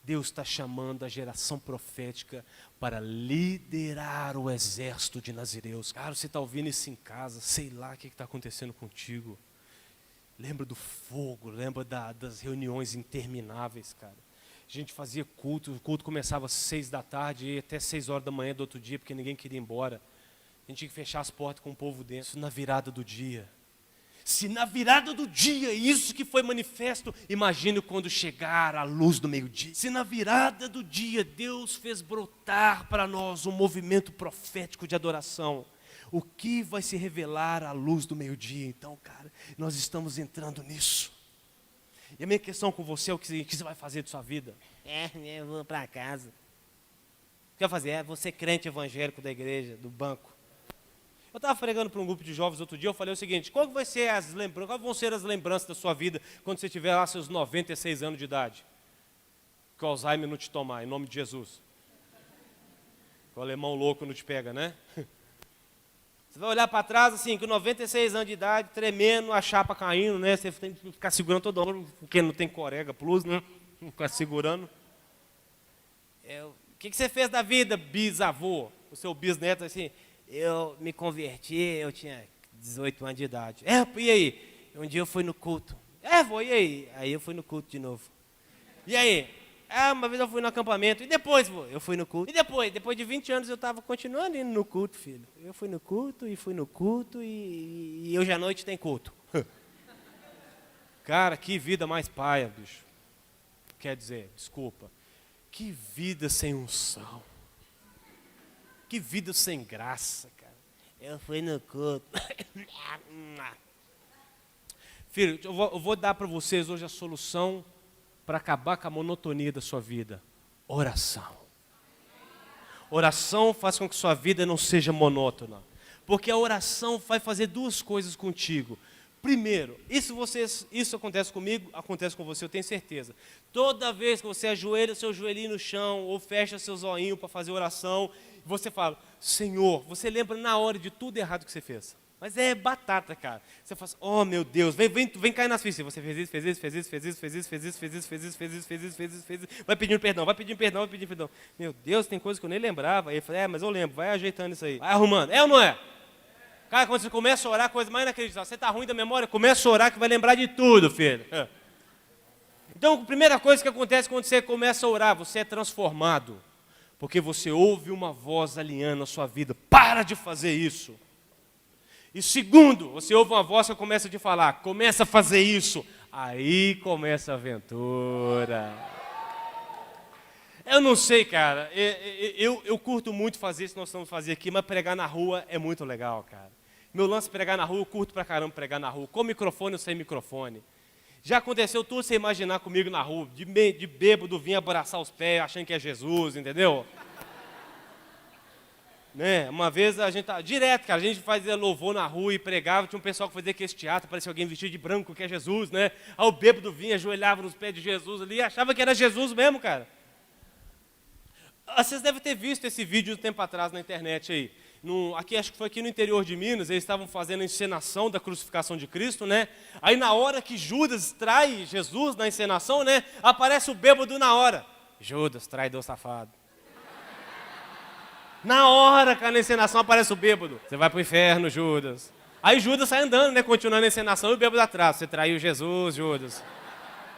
Deus está chamando a geração profética para liderar o exército de nazireus. Cara, você está ouvindo isso em casa, sei lá o que está acontecendo contigo. Lembra do fogo, lembra das reuniões intermináveis, cara. A gente fazia culto, o culto começava às 6 da tarde e até 6 horas da manhã do outro dia, porque ninguém queria ir embora. A gente tinha que fechar as portas com o povo dentro. Isso na virada do dia. Se na virada do dia isso que foi manifesto, imagine quando chegar a luz do meio-dia. Se na virada do dia Deus fez brotar para nós um movimento profético de adoração, O que vai se revelar à luz do meio-dia? Então, cara, nós estamos entrando nisso. E a minha questão com você é o que você vai fazer de sua vida? Eu vou para casa. O que vai fazer? Vou ser crente evangélico da igreja, do banco. Eu estava pregando para um grupo de jovens outro dia, eu falei o seguinte: quais vão ser as lembranças da sua vida quando você tiver lá seus 96 anos de idade? Que o Alzheimer não te tomar, em nome de Jesus. Que o alemão louco não te pega, né? Você vai olhar para trás, assim, com 96 anos de idade, tremendo, a chapa caindo, né? Você tem que ficar segurando toda hora, porque não tem Corega Plus, né? Ficar segurando. O que você fez da vida, bisavô? O seu bisneto, assim, eu me converti, eu tinha 18 anos de idade. E aí? Um dia eu fui no culto. Vô, e aí? Aí eu fui no culto de novo. E aí? Uma vez eu fui no acampamento. E depois, vô? Eu fui no culto. E depois de 20 anos eu estava continuando indo no culto, filho. Eu fui no culto e hoje à noite tem culto. Cara, que vida mais paia, bicho. Quer dizer, desculpa. Que vida sem unção. Que vida sem graça, cara. Eu fui no culto. Filho, eu vou dar para vocês hoje a solução para acabar com a monotonia da sua vida. Oração. Oração faz com que sua vida não seja monótona. Porque a oração vai fazer duas coisas contigo. Primeiro, isso acontece comigo, acontece com você, eu tenho certeza. Toda vez que você ajoelha seu joelhinho no chão ou fecha seu zoinho para fazer oração, você fala: Senhor, você lembra na hora de tudo errado que você fez. Mas é batata, cara. Você fala assim: oh meu Deus, vem cair nas fichas. Você fez isso. Vai pedindo perdão. Meu Deus, tem coisa que eu nem lembrava. Aí eu falei: mas eu lembro, vai ajeitando isso aí. Vai arrumando. É ou não é? Cara, quando você começa a orar, coisa mais inacreditável. Você está ruim da memória, começa a orar que vai lembrar de tudo, filho. Então, a primeira coisa que acontece quando você começa a orar, você é transformado. Porque você ouve uma voz alinhando a sua vida. Para de fazer isso. E segundo, você ouve uma voz que começa a te falar: começa a fazer isso. Aí começa a aventura. Eu não sei, cara. Eu curto muito fazer isso que nós estamos fazendo aqui, mas pregar na rua é muito legal, cara. Meu lance é pregar na rua, eu curto pra caramba pregar na rua. Com microfone ou sem microfone. Já aconteceu tudo você imaginar comigo na rua. De bêbado vir abraçar os pés, achando que é Jesus, entendeu? Né? Uma vez a gente direto, cara, a gente fazia louvor na rua e pregava, tinha um pessoal que fazia aquele teatro, parecia alguém vestido de branco, que é Jesus, né? Aí o bêbado vinha, ajoelhava nos pés de Jesus ali e achava que era Jesus mesmo, cara. Vocês devem ter visto esse vídeo um tempo atrás na internet aí. Acho que foi aqui no interior de Minas, eles estavam fazendo a encenação da crucificação de Cristo, né? Aí na hora que Judas trai Jesus na encenação, né? Aparece o bêbado na hora. Judas, traidor safado. Na hora, cara, na encenação aparece o bêbado. Você vai pro inferno, Judas. Aí Judas sai andando, né? Continuando a encenação e o bêbado atrás. Você traiu Jesus, Judas.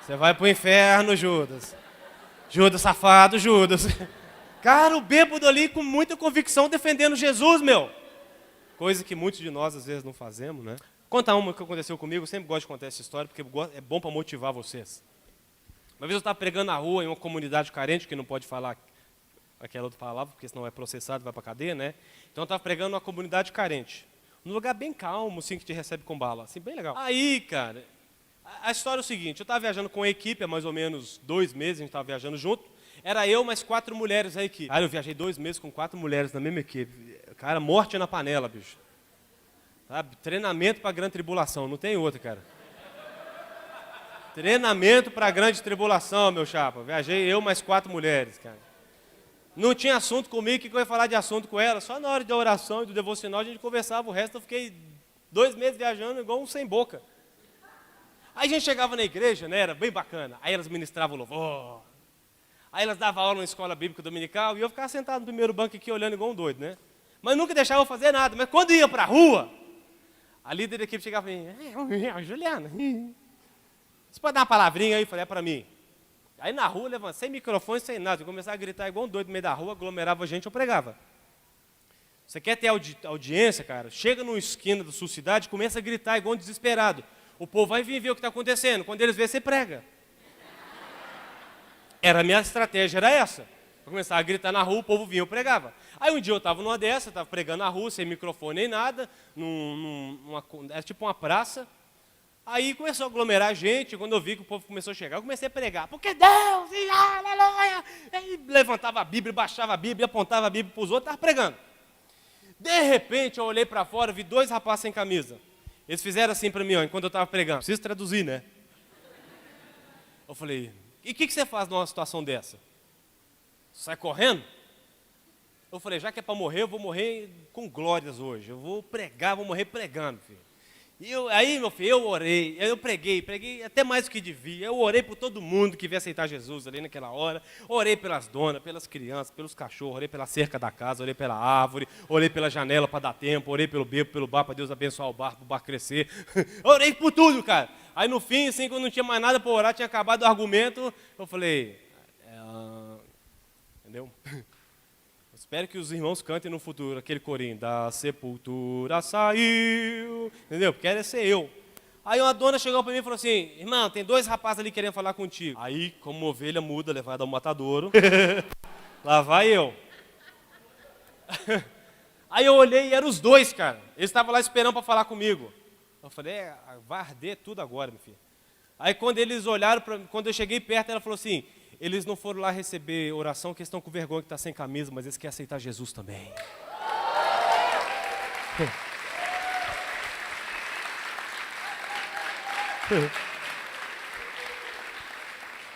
Você vai pro inferno, Judas. Judas, safado, Judas. Cara, o bêbado ali com muita convicção defendendo Jesus, meu. Coisa que muitos de nós às vezes não fazemos, né? Conta uma que aconteceu comigo. Eu sempre gosto de contar essa história porque é bom para motivar vocês. Uma vez eu estava pregando na rua em uma comunidade carente, que não pode falar aquela outra palavra, porque senão é processado, vai para a cadeia, né? Então eu estava pregando numa comunidade carente. Num lugar bem calmo, assim, que te recebe com bala. Assim, bem legal. Aí, cara, a história é o seguinte: eu estava viajando com a equipe, há mais ou menos 2 meses, a gente estava viajando junto. Era eu mais 4 mulheres na equipe. Aí eu viajei 2 meses com 4 mulheres na mesma equipe. Cara, morte na panela, bicho. Sabe? Treinamento para grande tribulação, não tem outra, cara. Treinamento para grande tribulação, meu chapa. Viajei eu mais 4 mulheres, cara. Não tinha assunto comigo, que eu ia falar de assunto com ela? Só na hora da oração e do devocional a gente conversava, o resto eu fiquei 2 meses viajando igual um sem boca. Aí a gente chegava na igreja, né, era bem bacana, aí elas ministravam o louvor, aí elas davam aula na escola bíblica dominical e eu ficava sentado no primeiro banco aqui olhando igual um doido, né? Mas nunca deixava eu fazer nada, mas quando ia para a rua, a líder da equipe chegava e falava: Juliana, você pode dar uma palavrinha aí? Eu falei: é para mim. Aí na rua, levantava, sem microfone, sem nada, eu começava a gritar igual um doido no meio da rua, aglomerava gente, eu pregava. Você quer ter audiência, cara? Chega numa esquina da sua cidade, começa a gritar igual um desesperado. O povo vai vir ver o que está acontecendo. Quando eles verem, você prega. A minha estratégia era essa. Eu começava a gritar na rua, o povo vinha, eu pregava. Aí um dia eu estava numa dessa, estava pregando na rua, sem microfone nem nada, era tipo uma praça. Aí começou a aglomerar gente, quando eu vi que o povo começou a chegar, eu comecei a pregar. Porque Deus, e aleluia! Aí levantava a Bíblia, baixava a Bíblia, apontava a Bíblia para os outros, estava pregando. De repente eu olhei para fora, vi 2 rapazes sem camisa. Eles fizeram assim para mim, ó, enquanto eu estava pregando. Preciso traduzir, né? Eu falei, e o que você faz numa situação dessa? Sai correndo? Eu falei, já que é para morrer, eu vou morrer com glórias hoje. Eu vou pregar, vou morrer pregando, filho. Aí, meu filho, eu orei, eu preguei até mais do que devia. Eu orei por todo mundo que veio aceitar Jesus ali naquela hora. Orei pelas donas, pelas crianças, pelos cachorros, orei pela cerca da casa, orei pela árvore, orei pela janela para dar tempo, orei pelo bebo, pelo bar, para Deus abençoar o barco, para o barco crescer. Orei por tudo, cara. Aí no fim, assim, quando não tinha mais nada para orar, tinha acabado o argumento, eu falei, entendeu? Espero que os irmãos cantem no futuro aquele corinho, da sepultura saiu, entendeu? Porque era ser eu. Aí uma dona chegou para mim e falou assim, irmão, tem 2 rapazes ali querendo falar contigo. Aí, como uma ovelha muda, levada ao matadouro, lá vai eu. Aí eu olhei e eram os 2, cara. Eles estavam lá esperando para falar comigo. Eu falei, vai arder tudo agora, meu filho. Aí quando eles olharam, quando eu cheguei perto, ela falou assim, eles não foram lá receber oração, porque eles estão com vergonha que está sem camisa, mas eles querem aceitar Jesus também.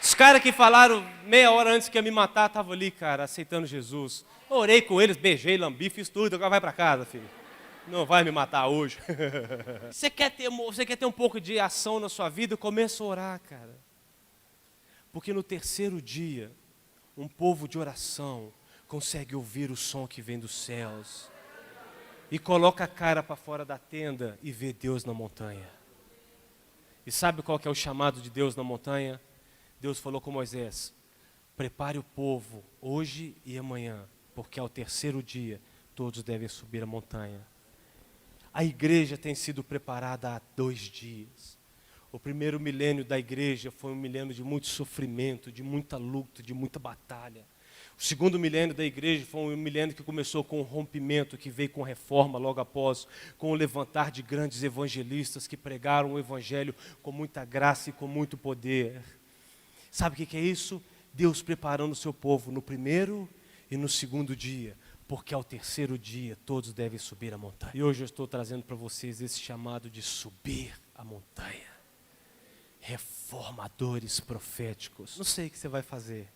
Os caras que falaram meia hora antes que ia me matar, estavam ali, cara, aceitando Jesus. Eu orei com eles, beijei, lambi, fiz tudo, agora vai para casa, filho. Não vai me matar hoje. Você quer ter um pouco de ação na sua vida? Começa a orar, cara. Porque no terceiro dia, um povo de oração consegue ouvir o som que vem dos céus e coloca a cara para fora da tenda e vê Deus na montanha. E sabe qual que é o chamado de Deus na montanha? Deus falou com Moisés, prepare o povo hoje e amanhã, porque ao terceiro dia todos devem subir a montanha. A igreja tem sido preparada há 2 dias. O primeiro milênio da igreja foi um milênio de muito sofrimento, de muita luta, de muita batalha. O segundo milênio da igreja foi um milênio que começou com um rompimento, que veio com reforma logo após, com o levantar de grandes evangelistas que pregaram o evangelho com muita graça e com muito poder. Sabe o que é isso? Deus preparando o seu povo no primeiro e no segundo dia, porque ao terceiro dia todos devem subir a montanha. E hoje eu estou trazendo para vocês esse chamado de subir a montanha. Reformadores proféticos. Não sei o que você vai fazer.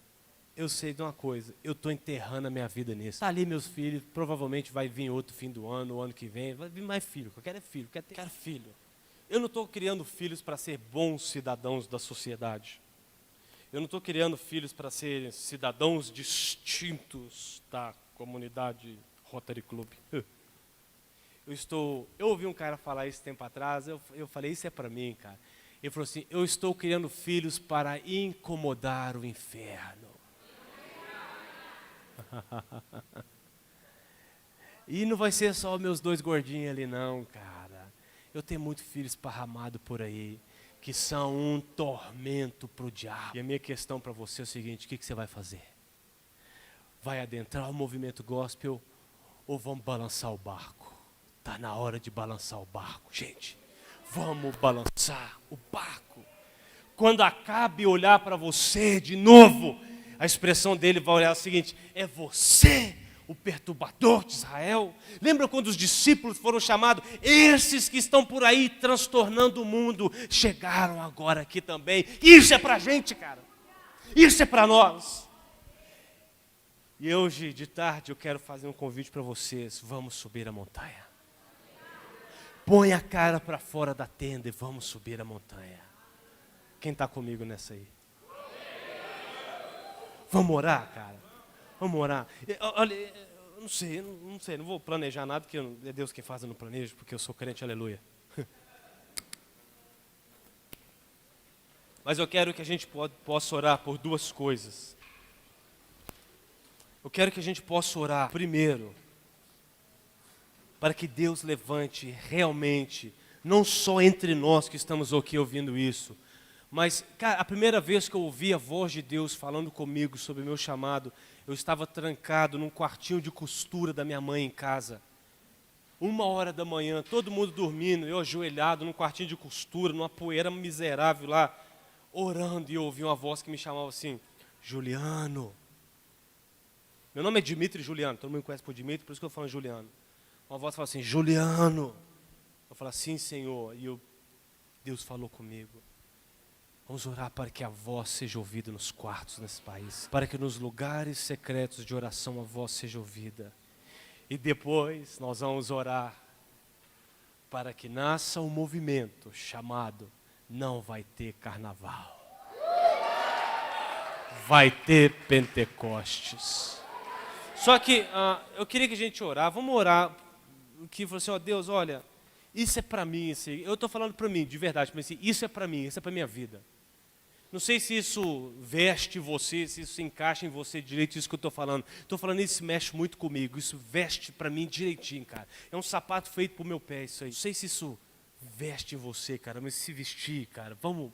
Eu sei de uma coisa, eu estou enterrando a minha vida nisso. Está ali meus filhos, provavelmente vai vir outro fim do ano, o ano que vem, vai vir mais filho. Eu quero é filho, quero filho. Eu não estou criando filhos para ser bons cidadãos da sociedade. Eu não estou criando filhos para serem cidadãos distintos da comunidade Rotary Club. Eu ouvi um cara falar isso tempo atrás, eu falei, isso é para mim, cara. Ele falou assim, eu estou criando filhos para incomodar o inferno. E não vai ser só meus 2 gordinhos ali não, cara. Eu tenho muitos filhos esparramados por aí, que são um tormento para o diabo. E a minha questão para você é o seguinte, o que você vai fazer? Vai adentrar o movimento gospel ou vamos balançar o barco? Está na hora de balançar o barco, gente. Vamos balançar o barco. Quando Acabe olhar para você de novo, a expressão dele vai olhar o seguinte, é você o perturbador de Israel? Lembra quando os discípulos foram chamados, esses que estão por aí transtornando o mundo, chegaram agora aqui também. Isso é para a gente, cara. Isso é para nós. E hoje de tarde eu quero fazer um convite para vocês, vamos subir a montanha. Põe a cara para fora da tenda e vamos subir a montanha. Quem está comigo nessa aí? Vamos orar, cara? Vamos orar. Olha, eu não sei, não vou planejar nada, porque é Deus quem faz, eu não planejo, porque eu sou crente, aleluia. Mas eu quero que a gente possa orar por 2 coisas. Eu quero que a gente possa orar, primeiro, para que Deus levante realmente, não só entre nós que estamos aqui ouvindo isso, mas, cara, a primeira vez que eu ouvi a voz de Deus falando comigo sobre o meu chamado, Eu estava trancado num quartinho de costura da minha mãe em casa. 1h da manhã, todo mundo dormindo, eu ajoelhado num quartinho de costura, numa poeira miserável lá, orando, e eu ouvi uma voz que me chamava assim, Juliano. Meu nome é Dimitri Juliano, todo mundo me conhece por Dimitri, por isso que eu falo Juliano. Uma voz fala assim, Juliano. Eu falo, sim, Senhor. E Deus falou comigo. Vamos orar para que a voz seja ouvida nos quartos nesse país. Para que nos lugares secretos de oração a voz seja ouvida. E depois nós vamos orar para que nasça um movimento chamado Não Vai Ter Carnaval. Vai ter Pentecostes. Só que eu queria que a gente orasse. Vamos orar. Que falou assim, ó Deus, olha, isso é para mim. Eu estou falando para mim, de verdade. Mas assim, isso é para mim, isso é para minha vida. Não sei se isso veste você, se isso se encaixa em você direito, isso que eu estou falando. Estou falando isso mexe muito comigo, isso veste para mim direitinho, cara. É um sapato feito para o meu pé, isso aí. Não sei se isso veste em você, cara, mas se vestir, cara, vamos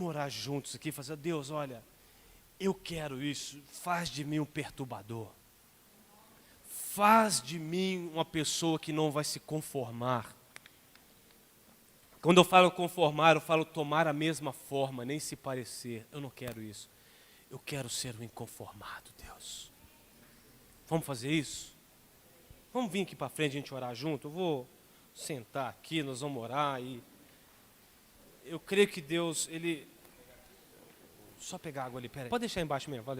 orar juntos aqui, fazer, Deus, olha, eu quero isso, faz de mim um perturbador. Faz de mim uma pessoa que não vai se conformar. Quando eu falo conformar, eu falo tomar a mesma forma, nem se parecer. Eu não quero isso. Eu quero ser um inconformado, Deus. Vamos fazer isso? Vamos vir aqui para frente a gente orar junto? Eu vou sentar aqui, nós vamos orar e eu creio que Deus, Ele... Só pegar água ali, peraí. Pode deixar embaixo mesmo, valeu.